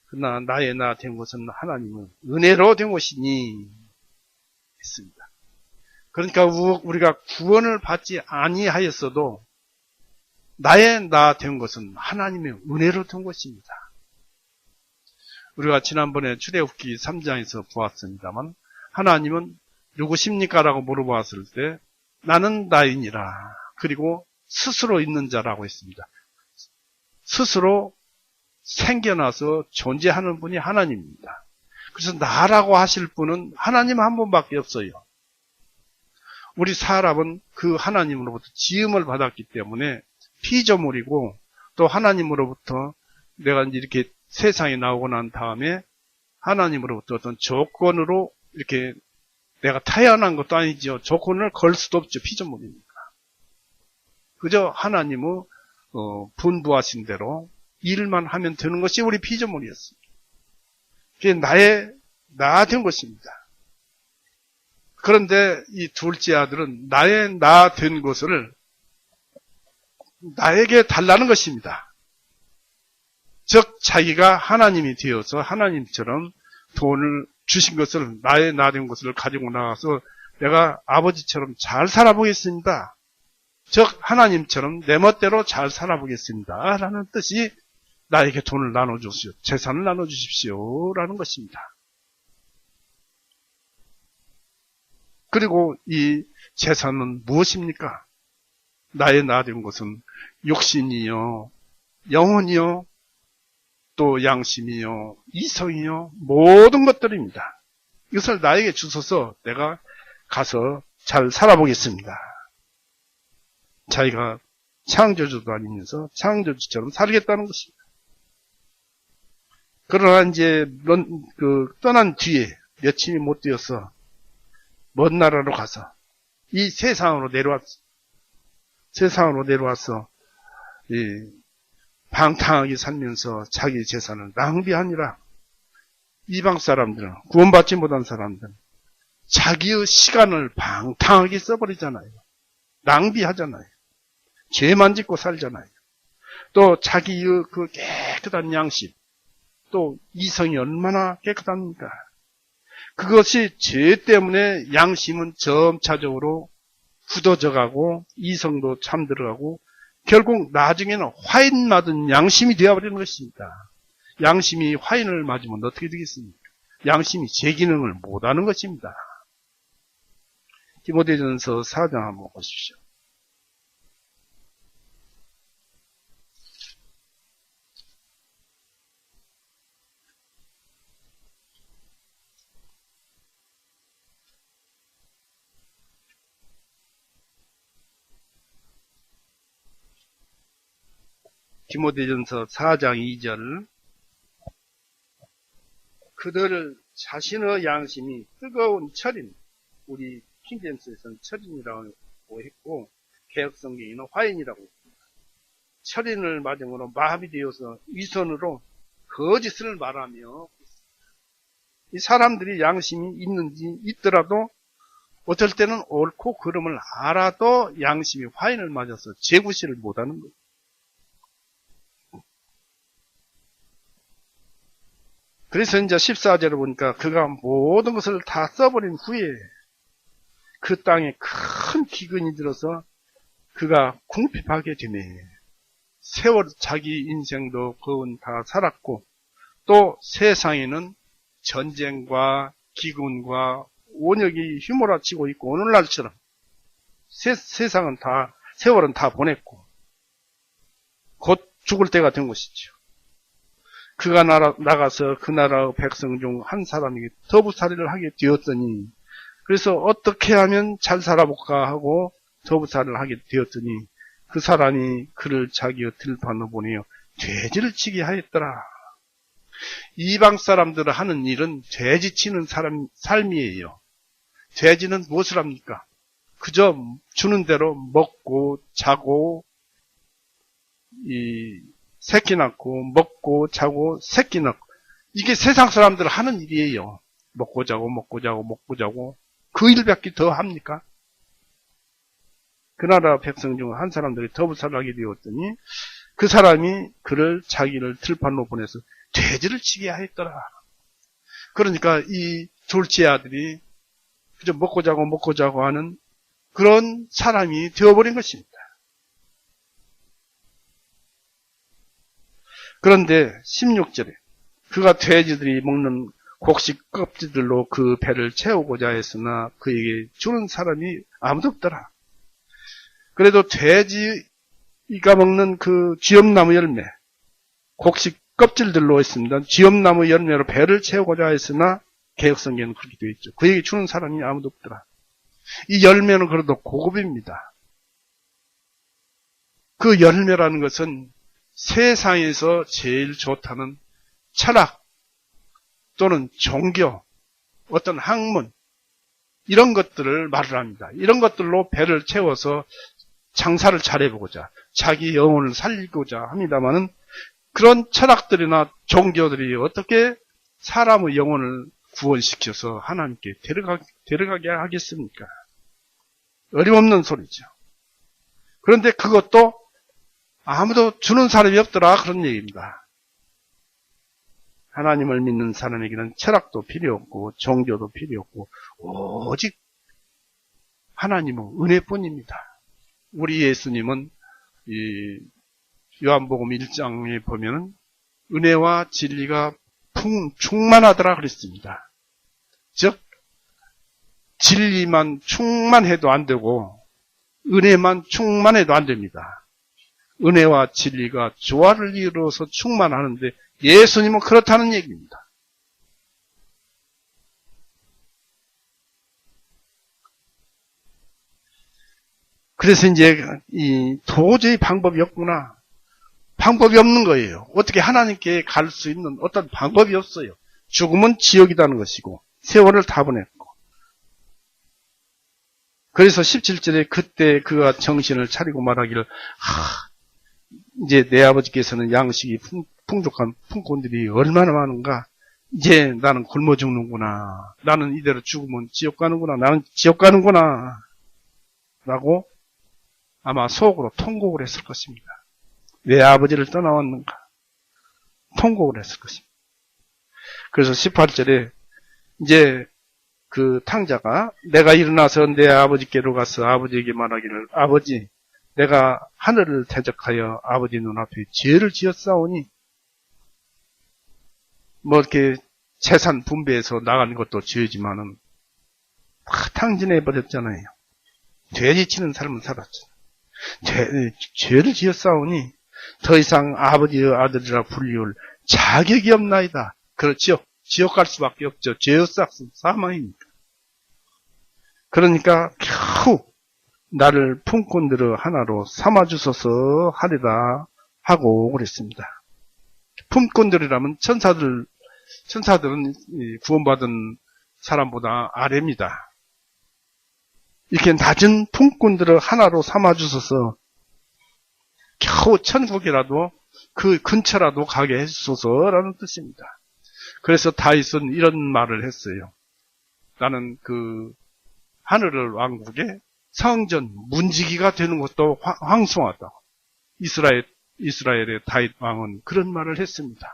그러나 나의 나 된 것은 하나님의 은혜로 된 것이니 했습니다. 그러니까 우리가 구원을 받지 아니하였어도 나의 나 된 것은 하나님의 은혜로 된 것입니다. 우리가 지난번에 출애굽기 3장에서 보았습니다만 하나님은 누구십니까? 라고 물어봤을 때 나는 나이니라. 그리고 스스로 있는 자라고 했습니다. 스스로 생겨나서 존재하는 분이 하나님입니다. 그래서 나라고 하실 분은 하나님 한 분밖에 없어요. 우리 사람은 그 하나님으로부터 지음을 받았기 때문에 피조물이고 또 하나님으로부터 내가 이렇게 세상에 나오고 난 다음에 하나님으로부터 어떤 조건으로 이렇게 내가 태어난 것도 아니죠. 조건을 걸 수도 없죠. 피조물이니까. 그저 하나님의 분부하신 대로 일만 하면 되는 것이 우리 피조물이었습니다. 그게 나 된 것입니다. 그런데 이 둘째 아들은 나의 나 된 것을 나에게 달라는 것입니다. 즉 자기가 하나님이 되어서 하나님처럼 돈을 주신 것을 나의 나 된 것을 가지고 나가서 내가 아버지처럼 잘 살아보겠습니다. 즉 하나님처럼 내 멋대로 잘 살아보겠습니다. 라는 뜻이 나에게 돈을 나눠주십시오. 재산을 나눠주십시오. 라는 것입니다. 그리고 이 재산은 무엇입니까? 나의 나 된 것은 육신이요, 영혼이요, 또 양심이요, 이성이요, 모든 것들입니다. 이것을 나에게 주셔서 내가 가서 잘 살아보겠습니다. 자기가 창조주도 아니면서 창조주처럼 살겠다는 것입니다. 그러나 이제 떠난 뒤에 며칠이 못 되어서 먼 나라로 가서 이 세상으로 내려와서 방탕하게 살면서 자기 재산을 낭비하니라. 이방 사람들은, 구원받지 못한 사람들은 자기의 시간을 방탕하게 써버리잖아요. 낭비하잖아요. 죄만 짓고 살잖아요. 또 자기의 그 깨끗한 양심, 또 이성이 얼마나 깨끗합니까? 그것이 죄 때문에 양심은 점차적으로 굳어져가고 이성도 잠들어가고 결국 나중에는 화인 맞은 양심이 되어버리는 것입니다. 양심이 화인을 맞으면 어떻게 되겠습니까? 양심이 제 기능을 못하는 것입니다. 디모데전서 4장 한번 보십시오. 디모데전서 4장 2절 그들 자신의 양심이 뜨거운 철인, 우리 킹제임스에서는 철인이라고 했고 개혁성경에는 화인이라고 했습니다. 철인을 맞음으로 마비되어서 위선으로 거짓을 말하며 이 사람들이 양심이 있더라도 어떨 때는 옳고 그름을 알아도 양심이 화인을 맞아서 재구실을 못하는 거예요. 그래서 이제 14절을 보니까 그가 모든 것을 다 써버린 후에 그 땅에 큰 기근이 들어서 그가 궁핍하게 되네. 세월 자기 인생도 거의 다 살았고 또 세상에는 전쟁과 기근과 원역이 휘몰아치고 있고 오늘날처럼 세상은 다 세월은 다 보냈고 곧 죽을 때가 된 것이죠. 그가 나가서 그 나라의 백성 중 한 사람에게 더부살이를 하게 되었더니 그래서 어떻게 하면 잘 살아볼까 하고 더부살이를 하게 되었더니 그 사람이 그를 자기의 들판으로 보내어 돼지를 치게 하였더라. 이방 사람들을 하는 일은 돼지 치는 삶이에요. 돼지는 무엇을 합니까? 그저 주는 대로 먹고 자고 새끼 낳고 먹고 자고 새끼 낳고 이게 세상 사람들 하는 일이에요. 먹고 자고 먹고 자고 먹고 자고 그 일밖에 더 합니까? 그 나라 백성 중 한 사람들이 더부살하게 되었더니 그 사람이 그를 자기를 들판으로 보내서 돼지를 치게 하였더라. 그러니까 이 둘째 아들이 그저 먹고 자고 하는 그런 사람이 되어버린 것입니다. 그런데 16절에 그가 돼지들이 먹는 곡식 껍질들로 그 배를 채우고자 했으나 그에게 주는 사람이 아무도 없더라. 그래도 돼지가 먹는 그 쥐엄나무 열매, 곡식 껍질들로 했습니다. 쥐엄나무 열매로 배를 채우고자 했으나 개혁성경은 그렇게 되어 있죠. 그에게 주는 사람이 아무도 없더라. 이 열매는 그래도 고급입니다. 그 열매라는 것은 세상에서 제일 좋다는 철학 또는 종교, 어떤 학문 이런 것들을 말을 합니다. 이런 것들로 배를 채워서 장사를 잘해보고자 자기 영혼을 살리고자 합니다마는 그런 철학들이나 종교들이 어떻게 사람의 영혼을 구원시켜서 하나님께 데려가게 하겠습니까? 어림없는 소리죠. 그런데 그것도 아무도 주는 사람이 없더라 그런 얘기입니다. 하나님을 믿는 사람에게는 철학도 필요 없고 종교도 필요 없고 오직 하나님은 은혜뿐입니다. 우리 예수님은 이 요한복음 1장에 보면은 은혜와 진리가 충만하더라 그랬습니다. 즉 진리만 충만해도 안 되고 은혜만 충만해도 안 됩니다. 은혜와 진리가 조화를 이루어서 충만하는데 예수님은 그렇다는 얘기입니다. 그래서 이제 도저히 방법이 없구나. 방법이 없는 거예요. 어떻게 하나님께 갈 수 있는 어떤 방법이 없어요. 죽음은 지옥이라는 것이고 세월을 다 보냈고. 그래서 17절에 그때 그가 정신을 차리고 말하기를 이제 내 아버지께서는 양식이 풍족한 품꾼들이 얼마나 많은가. 이제 나는 굶어 죽는구나. 나는 이대로 죽으면 지옥 가는구나. 나는 지옥 가는구나. 라고 아마 속으로 통곡을 했을 것입니다. 내 아버지를 떠나왔는가. 통곡을 했을 것입니다. 그래서 18절에 이제 그 탕자가 내가 일어나서 내 아버지께로 가서 아버지에게 말하기를 아버지 내가 하늘을 대적하여 아버지 눈앞에 죄를 지었사오니 뭐 이렇게 재산 분배해서 나가는 것도 죄지만은 다 탕진해버렸잖아요. 돼지치는 삶을 살았잖아요. 죄를 지었사오니 더 이상 아버지의 아들이라 불리울 자격이 없나이다. 그렇죠. 지옥 갈 수밖에 없죠. 죄의 싹은 사망이니까. 그러니까 겨우 나를 품꾼들의 하나로 삼아주소서 하리라 하고 그랬습니다. 품꾼들이라면 천사들은 구원받은 사람보다 아래입니다. 이렇게 낮은 품꾼들을 하나로 삼아주소서 겨우 천국이라도 그 근처라도 가게 해주소서라는 뜻입니다. 그래서 다윗은 이런 말을 했어요. 나는 그 하늘 왕국의 성전 문지기가 되는 것도 황송하다. 이스라엘의 다윗 왕은 그런 말을 했습니다.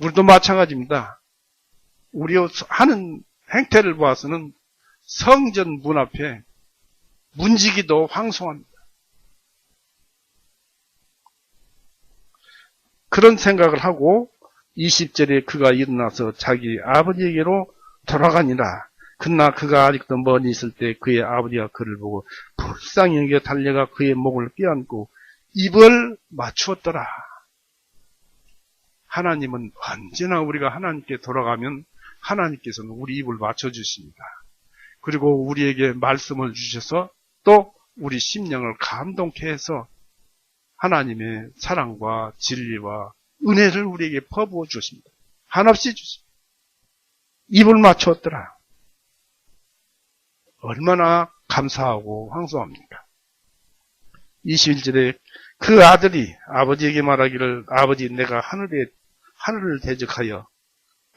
우리도 마찬가지입니다. 우리 하는 행태를 보아서는 성전 문 앞에 문지기도 황송합니다. 그런 생각을 하고 20절에 그가 일어나서 자기 아버지에게로 돌아가니라. 그러나 그가 아직도 멀리 있을 때 그의 아버지가 그를 보고 불쌍히 여겨 달려가 그의 목을 껴안고 입을 맞추었더라. 하나님은 언제나 우리가 하나님께 돌아가면 하나님께서는 우리 입을 맞춰주십니다. 그리고 우리에게 말씀을 주셔서 또 우리 심령을 감동케 해서 하나님의 사랑과 진리와 은혜를 우리에게 퍼부어 주십니다. 한없이 주십니다. 입을 맞추었더라. 얼마나 감사하고 황송합니까? 21절에 그 아들이 아버지에게 말하기를 아버지 내가 하늘을 대적하여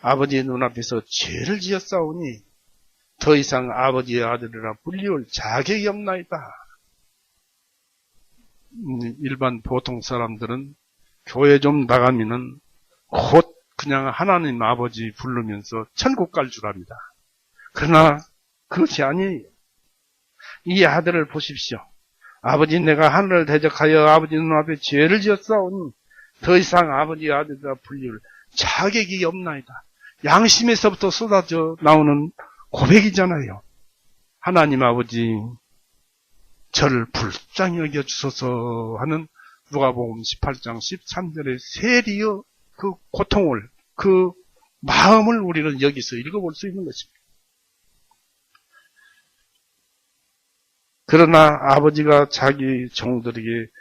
아버지의 눈앞에서 죄를 지었사오니 더 이상 아버지의 아들이라 불리울 자격이 없나이다. 일반 보통 사람들은 교회 좀 나가면은 곧 그냥 하나님 아버지 부르면서 천국 갈 줄 압니다. 그러나 그것이 아니에요. 이 아들을 보십시오. 아버지, 내가 하늘을 대적하여 아버지 눈앞에 죄를 지었사오니 더 이상 아버지 아들이라 불릴 자격이 없나이다. 양심에서부터 쏟아져 나오는 고백이잖아요. 하나님 아버지, 저를 불쌍히 여겨주소서 하는 누가복음 18장 13절의 세리의 그 고통을, 그 마음을 우리는 여기서 읽어볼 수 있는 것입니다. 그러나 아버지가 자기 종들에게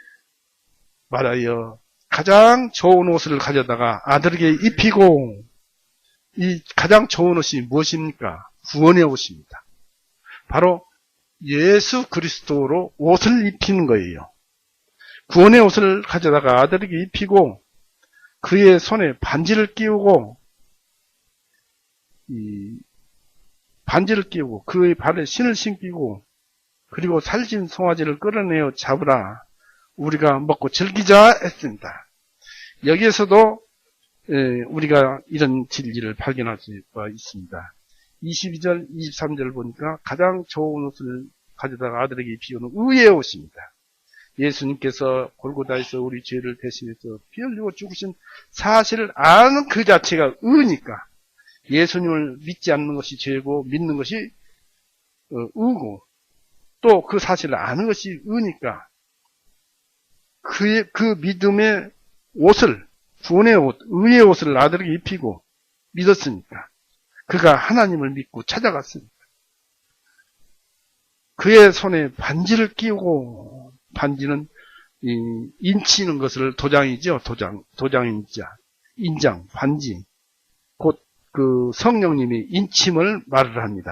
말하여 가장 좋은 옷을 가져다가 아들에게 입히고, 이 가장 좋은 옷이 무엇입니까? 구원의 옷입니다. 바로 예수 그리스도로 옷을 입히는 거예요. 구원의 옷을 가져다가 아들에게 입히고 그의 손에 반지를 끼우고 그의 발에 신을 신기고 그리고 살진 송아지를 끌어내어 잡으라. 우리가 먹고 즐기자 했습니다. 여기에서도 우리가 이런 진리를 발견할 수가 있습니다. 22절, 23절 보니까 가장 좋은 옷을 가져다가 아들에게 입히는 의의 옷입니다. 예수님께서 골고다에서 우리 죄를 대신해서 피 흘리고 죽으신 사실을 아는 그 자체가 의니까 예수님을 믿지 않는 것이 죄고 믿는 것이 의고 또 그 사실을 아는 것이 의니까 그 믿음의 옷을, 구원의 옷, 의의 옷을 아들에게 입히고 믿었으니까 그가 하나님을 믿고 찾아갔습니다. 그의 손에 반지를 끼우고, 반지는 인치는 것을 도장이죠. 인장, 반지. 곧 그 성령님이 인침을 말을 합니다.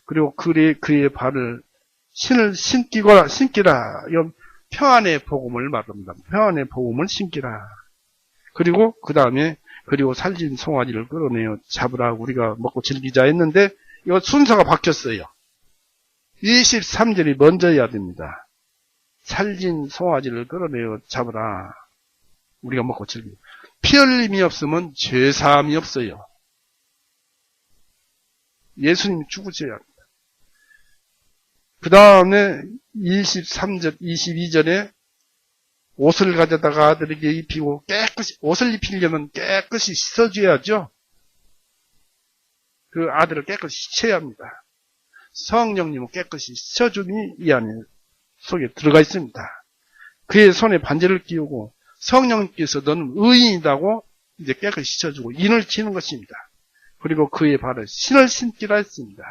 그리고 그의 발을 신을 신기라. 이건 평안의 복음을 말합니다. 평안의 복음을 신기라. 그리고 그 다음에 그리고 살진 송아지를 끌어내어 잡으라. 우리가 먹고 즐기자 했는데 이거 순서가 바뀌었어요. 23절이 먼저여야 됩니다. 살진 송아지를 끌어내어 잡으라. 우리가 먹고 즐기자. 피 흘림이 없으면 죄사함이 없어요. 예수님이 죽으셔야 합니다. 그 다음에 23절, 22절에 옷을 가져다가 아들에게 입히고 옷을 입히려면 깨끗이 씻어줘야죠. 그 아들을 깨끗이 씻어야 합니다. 성령님은 깨끗이 씻어줌이 이 안에 속에 들어가 있습니다. 그의 손에 반지를 끼우고 성령님께서 너는 의인이라고 이제 깨끗이 씻어주고 인을 치는 것입니다. 그리고 그의 발에 신을 신기라 했습니다.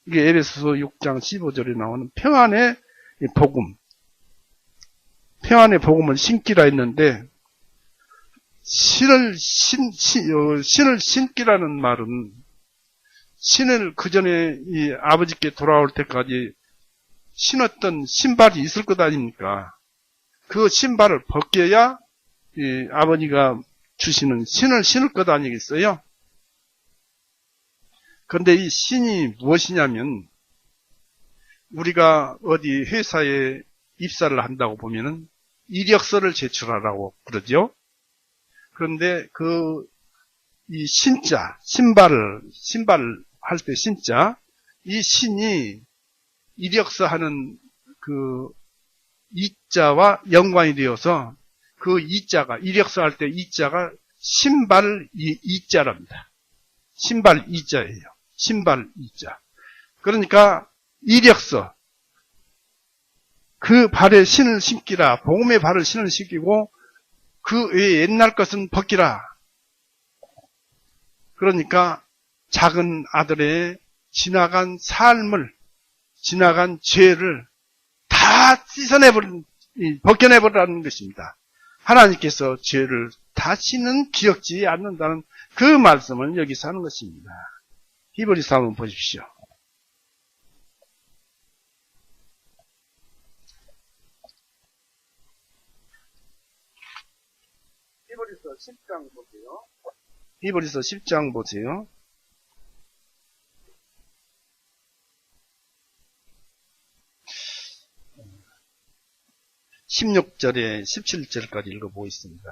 이게 에베소서 6장 15절에 나오는 평안의 복음. 평안의 복음을 신기라 했는데 신을 신기라는 말은 신을 그 전에 이 아버지께 돌아올 때까지 신었던 신발이 있을 것 아닙니까? 그 신발을 벗겨야 이 아버지가 주시는 신을 신을 것 아니겠어요? 그런데 이 신이 무엇이냐면 우리가 어디 회사에 입사를 한다고 보면은 이력서를 제출하라고 그러죠. 그런데 이 신발 할 때 신자, 이 신이 이력서 하는 그 이자와 연관이 되어서 그 이자가, 이력서 할 때 이자가 신발 이자랍니다. 신발 이자예요. 신발 이자. 그러니까 이력서, 그 발에 신을 신기라. 복음의 발을 신을 신기고 그 외에 옛날 것은 벗기라. 그러니까 작은 아들의 지나간 삶을, 지나간 죄를 다 벗겨내버리라는 것입니다. 하나님께서 죄를 다시는 기억지 않는다는 그 말씀을 여기서 하는 것입니다. 히브리서 한번 보십시오. 히브리서 10장 보세요. 히브리서 10장 보세요. 16절에 17절까지 읽어보겠습니다.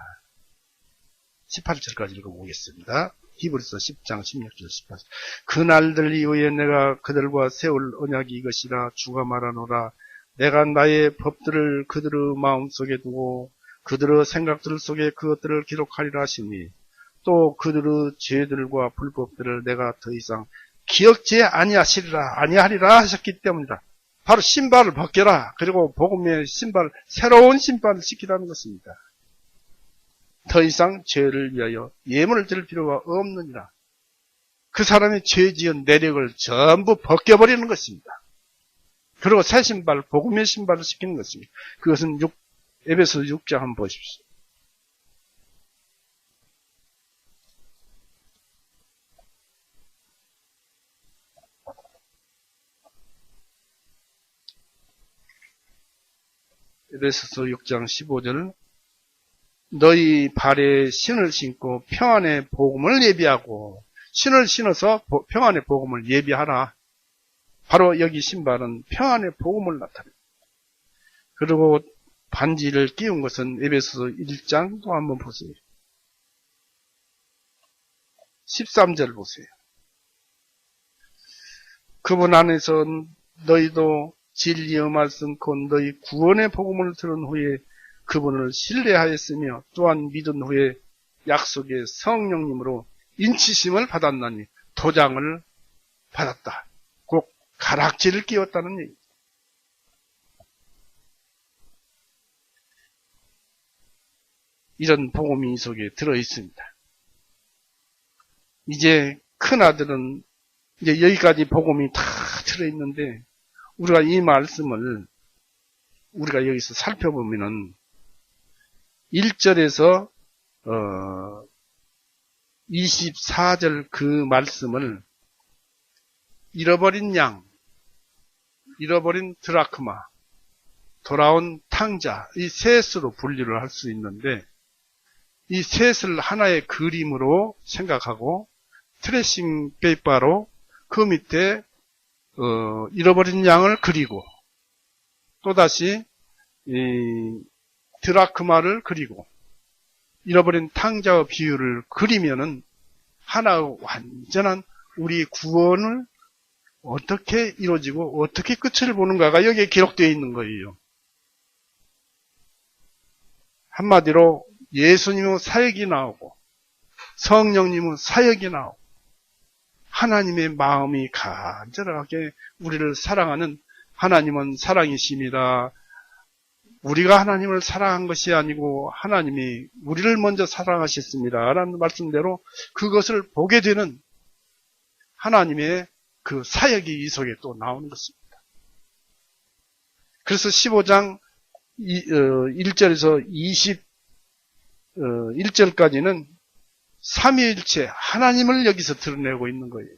18절까지 읽어보겠습니다. 히브리서 10장 16절 18절. 그 날들 이후에 내가 그들과 세울 언약이 이것이라 주가 말하노라. 내가 나의 법들을 그들의 마음속에 두고 그들의 생각들 속에 그것들을 기록하리라 하시니 또 그들의 죄들과 불법들을 내가 더 이상 기억지 아니하리라 하셨기 때문이다. 바로 신발을 벗겨라. 그리고 복음의 신발, 새로운 신발을 시키라는 것입니다. 더 이상 죄를 위하여 예물을 드릴 필요가 없느니라. 그 사람이 죄 지은 내력을 전부 벗겨버리는 것입니다. 그리고 새 신발, 복음의 신발을 시키는 것입니다. 그것은 에베소 6장 한번 보십시오. 에베소서 6장 15절. 너희 발에 신을 신고 평안의 복음을 예비하고, 신을 신어서 평안의 복음을 예비하라. 바로 여기 신발은 평안의 복음을 나타냅니다. 그리고 반지를 끼운 것은 에베소서 1장 또 한번 보세요. 13절 보세요. 그분 안에서 너희도 진리의 말씀 곧 너희 구원의 복음을 들은 후에 그분을 신뢰하였으며 또한 믿은 후에 약속의 성령님으로 인치심을 받았나니 도장을 받았다. 꼭 가락지를 끼웠다는 얘기입니다. 이런 복음이 이 속에 들어있습니다. 이제 큰아들은 이제 여기까지 복음이 다 들어있는데 우리가 이 말씀을 우리가 여기서 살펴보면은 1절에서 24절 그 말씀을 잃어버린 양, 잃어버린 드라크마, 돌아온 탕자, 이 셋으로 분류를 할 수 있는데 이 셋을 하나의 그림으로 생각하고 트레싱 페이퍼로 그 밑에 잃어버린 양을 그리고 또다시 이 드라크마를 그리고 잃어버린 탕자의 비율을 그리면은 하나의 완전한 우리 구원을 어떻게 이루어지고 어떻게 끝을 보는가가 여기에 기록되어 있는 거예요. 한마디로 예수님의 사역이 나오고 성령님의 사역이 나오고 하나님의 마음이 간절하게 우리를 사랑하는 하나님은 사랑이십니다. 우리가 하나님을 사랑한 것이 아니고 하나님이 우리를 먼저 사랑하셨습니다. 라는 말씀대로 그것을 보게 되는 하나님의 그 사역이 이 속에 또 나오는 것입니다. 그래서 15장 1절에서 21절까지는 삼위일체 하나님을 여기서 드러내고 있는 거예요.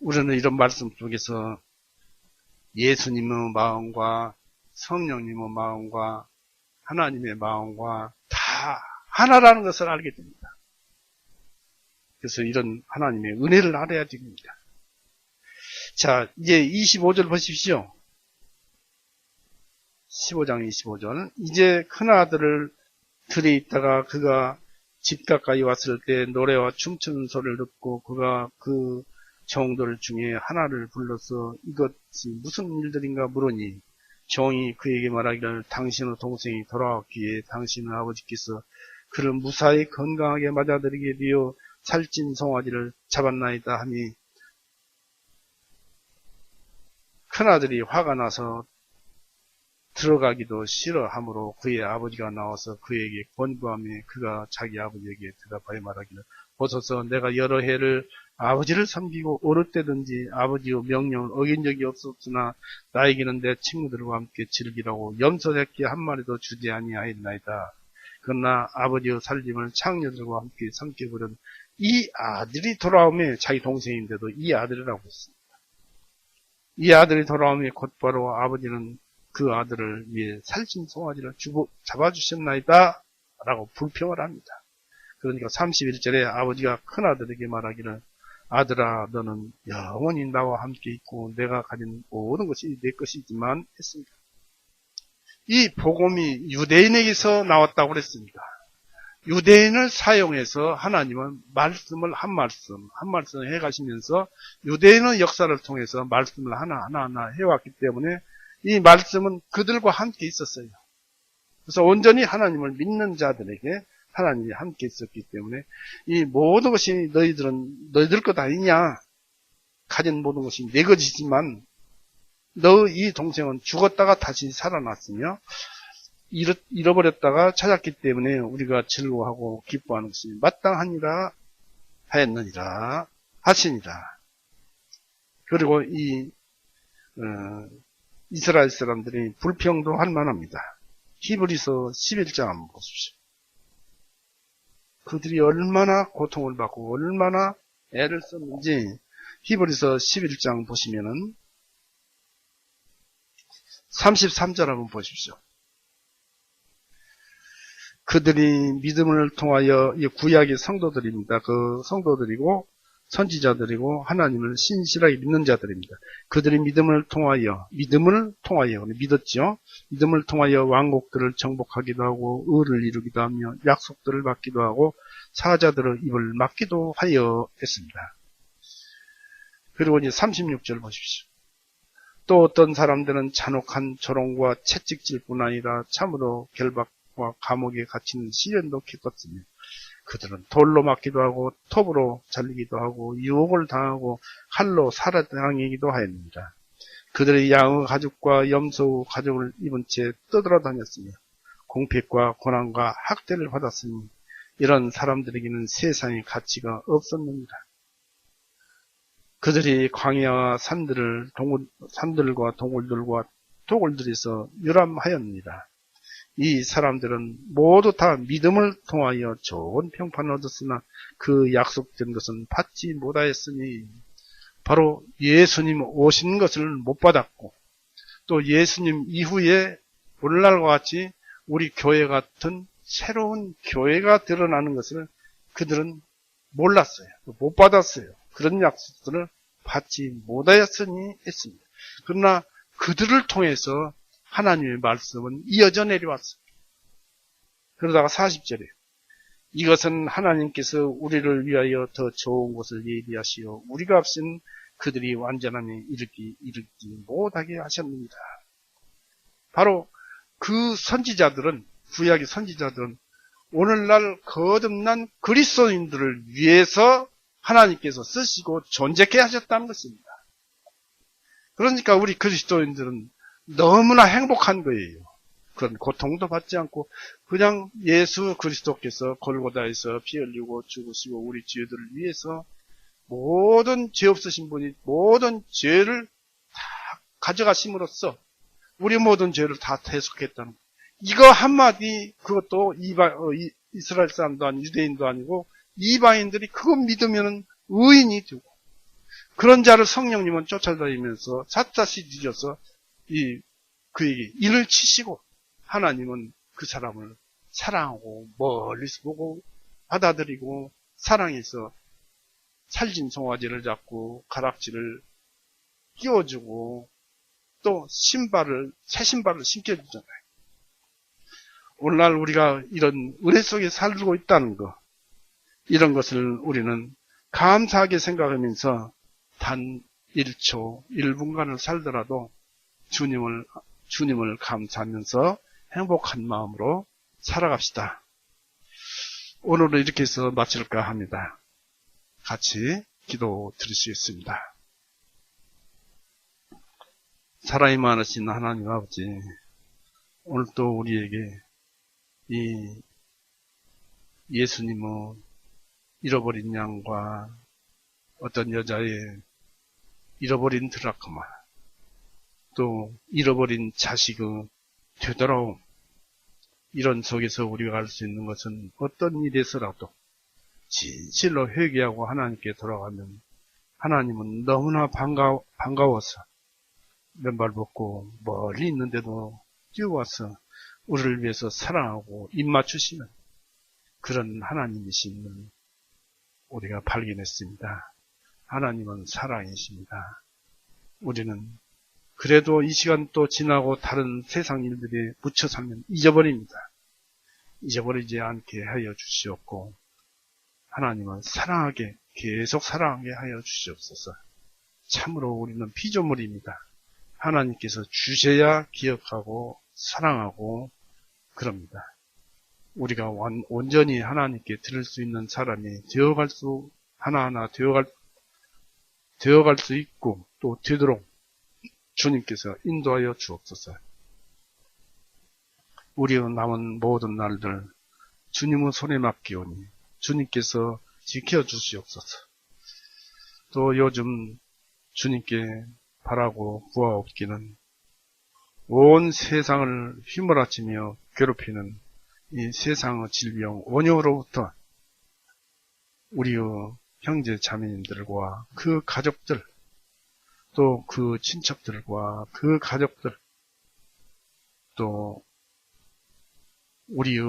우리는 이런 말씀 속에서 예수님의 마음과 성령님의 마음과 하나님의 마음과 다 하나라는 것을 알게 됩니다. 그래서 이런 하나님의 은혜를 알아야 됩니다. 자, 이제 25절 보십시오. 15장 25절. 이제 큰아들을 들에 있다가 그가 집 가까이 왔을 때 노래와 춤추는 소리를 듣고 그가 그 종들 중에 하나를 불러서 이것이 무슨 일들인가 물으니 종이 그에게 말하기를 당신의 동생이 돌아왔기에 당신의 아버지께서 그를 무사히 건강하게 맞아들이게 되어 살찐 송아지를 잡았나이다 하니 큰아들이 화가 나서 들어가기도 싫어하므로 그의 아버지가 나와서 그에게 권고하며 그가 자기 아버지에게 대답하여 말하기를 보소서 내가 여러 해를 아버지를 섬기고 어느 때든지 아버지의 명령을 어긴 적이 없었으나 나에게는 내 친구들과 함께 즐기라고 염소 새끼 한 마리도 주지 아니하였나이다. 그러나 아버지의 살림을 창녀들과 함께 삼켜버린 이 아들이 돌아오며 자기 동생인데도 이 아들이라고 했습니다. 이 아들이 돌아오며 곧바로 아버지는 그 아들을 위해 살찐 송아지를 잡아주셨나이다 라고 불평을 합니다. 그러니까 31절에 아버지가 큰아들에게 말하기를 아들아 너는 영원히 나와 함께 있고 내가 가진 모든 것이 내 것이지만 했습니다. 이 복음이 유대인에게서 나왔다고 그랬습니다. 유대인을 사용해서 하나님은 말씀을 한 말씀 해가시면서 유대인의 역사를 통해서 말씀을 하나 해왔기 때문에 이 말씀은 그들과 함께 있었어요. 그래서 온전히 하나님을 믿는 자들에게 하나님이 함께 있었기 때문에 이 모든 것이 너희들 것 아니냐, 가진 모든 것이 내 것이지만 너 이 동생은 죽었다가 다시 살아났으며 잃어버렸다가 찾았기 때문에 우리가 즐거워하고 기뻐하는 것이 마땅하니라 하였느니라 하시니라. 그리고 이스라엘 사람들이 불평도 할 만합니다. 히브리서 11장 한번 보십시오. 그들이 얼마나 고통을 받고 얼마나 애를 썼는지 히브리서 11장 보시면은 33절 한번 보십시오. 그들이 믿음을 통하여, 구약의 성도들입니다. 그 성도들이고 선지자들이고 하나님을 신실하게 믿는 자들입니다. 그들이 믿음을 통하여 믿었죠. 믿음을 통하여 왕국들을 정복하기도 하고 의를 이루기도 하며 약속들을 받기도 하고 사자들의 입을 막기도 하여 했습니다. 그리고 이제 36절 보십시오. 또 어떤 사람들은 잔혹한 조롱과 채찍질뿐 아니라 참으로 결박과 감옥에 갇히는 시련도 겪었으며 그들은 돌로 맞기도 하고 톱으로 잘리기도 하고 유혹을 당하고 칼로 살해당하기도 하였습니다. 그들의 양의 가죽과 염소 가죽을 입은 채 떠돌아다녔으며 공핍과 고난과 학대를 받았으니 이런 사람들에게는 세상의 가치가 없었습니다. 그들이 광야와 산들과 동굴들과 도굴들에서 유람하였습니다. 이 사람들은 모두 다 믿음을 통하여 좋은 평판을 얻었으나 그 약속된 것은 받지 못하였으니 바로 예수님 오신 것을 못 받았고 또 예수님 이후에 오늘날과 같이 우리 교회 같은 새로운 교회가 드러나는 것을 그들은 몰랐어요. 못 받았어요. 그런 약속들을 받지 못하였으니 했습니다. 그러나 그들을 통해서 하나님의 말씀은 이어져 내려왔어요. 그러다가 40절에 이것은 하나님께서 우리를 위하여 더 좋은 것을 예비하시어 우리가 없인 그들이 완전하니 이르지 못하게 하셨습니다. 바로 그 선지자들은, 구약의 선지자들은 오늘날 거듭난 그리스도인들을 위해서 하나님께서 쓰시고 존재케 하셨다는 것입니다. 그러니까 우리 그리스도인들은 너무나 행복한 거예요. 그런 고통도 받지 않고 그냥 예수 그리스도께서 골고다에서 피 흘리고 죽으시고 우리 죄들을 위해서 모든 죄 없으신 분이 모든 죄를 다 가져가심으로써 우리 모든 죄를 다 대속했다는 거예요. 이거 한마디, 그것도 이스라엘 사람도 아니고 유대인도 아니고 이방인들이 그거 믿으면 의인이 되고 그런 자를 성령님은 쫓아다니면서 샅샅이 뒤져서 그에게 일을 치시고 하나님은 그 사람을 사랑하고 멀리서 보고 받아들이고 사랑해서 찰진 송아지를 잡고 가락지를 끼워주고 또 새 신발을 신겨주잖아요. 오늘날 우리가 이런 은혜 속에 살고 있다는 것, 이런 것을 우리는 감사하게 생각하면서 단 1초, 1분간을 살더라도 주님을 감사하면서 행복한 마음으로 살아갑시다. 오늘은 이렇게 해서 마칠까 합니다. 같이 기도 드리시겠습니다. 사랑이 많으신 하나님 아버지, 오늘 또 우리에게 이 예수님의 잃어버린 양과 어떤 여자의 잃어버린 드라크마, 또 잃어버린 자식의 되돌아옴, 이런 속에서 우리가 알 수 있는 것은 어떤 일에서라도 진실로 회개하고 하나님께 돌아가면 하나님은 너무나 반가워서 맨발 벗고 멀리 있는데도 뛰어와서 우리를 위해서 사랑하고 입맞추시는 그런 하나님이심을 우리가 발견했습니다. 하나님은 사랑이십니다. 우리는 그래도 이 시간 또 지나고 다른 세상 일들이 묻혀 살면 잊어버립니다. 잊어버리지 않게 하여 주시옵고, 하나님은 사랑하게, 계속 사랑하게 하여 주시옵소서. 참으로 우리는 피조물입니다. 하나님께서 주셔야 기억하고 사랑하고 그럽니다. 우리가 온전히 하나님께 드릴 수 있는 사람이 하나하나 되어갈 수 있고 또 되도록 주님께서 인도하여 주옵소서. 우리의 남은 모든 날들 주님의 손에 맡기오니 주님께서 지켜주시옵소서. 또 요즘 주님께 바라고 구하옵기는 온 세상을 휘몰아치며 괴롭히는 이 세상의 질병 원흉으로부터 우리의 형제 자매님들과 그 가족들, 또 그 친척들과 그 가족들, 또 우리의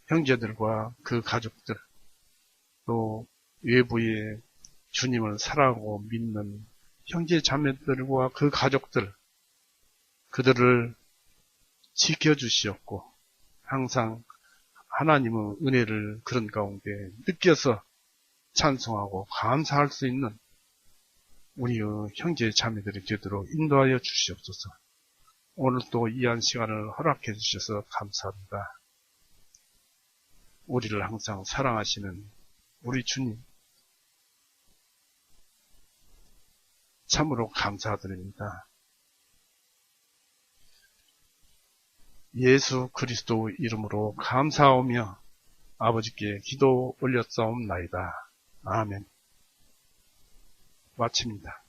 형제들과 그 가족들, 또 외부에 주님을 사랑하고 믿는 형제 자매들과 그 가족들, 그들을 지켜주시옵고 항상 하나님의 은혜를 그런 가운데 느껴서 찬송하고 감사할 수 있는 우리의 형제 자매들이 되도록 인도하여 주시옵소서. 오늘 또 귀한 시간을 허락해 주셔서 감사합니다. 우리를 항상 사랑하시는 우리 주님, 참으로 감사드립니다. 예수 그리스도 이름으로 감사하오며 아버지께 기도 올렸사옵나이다. 아멘. 마칩니다.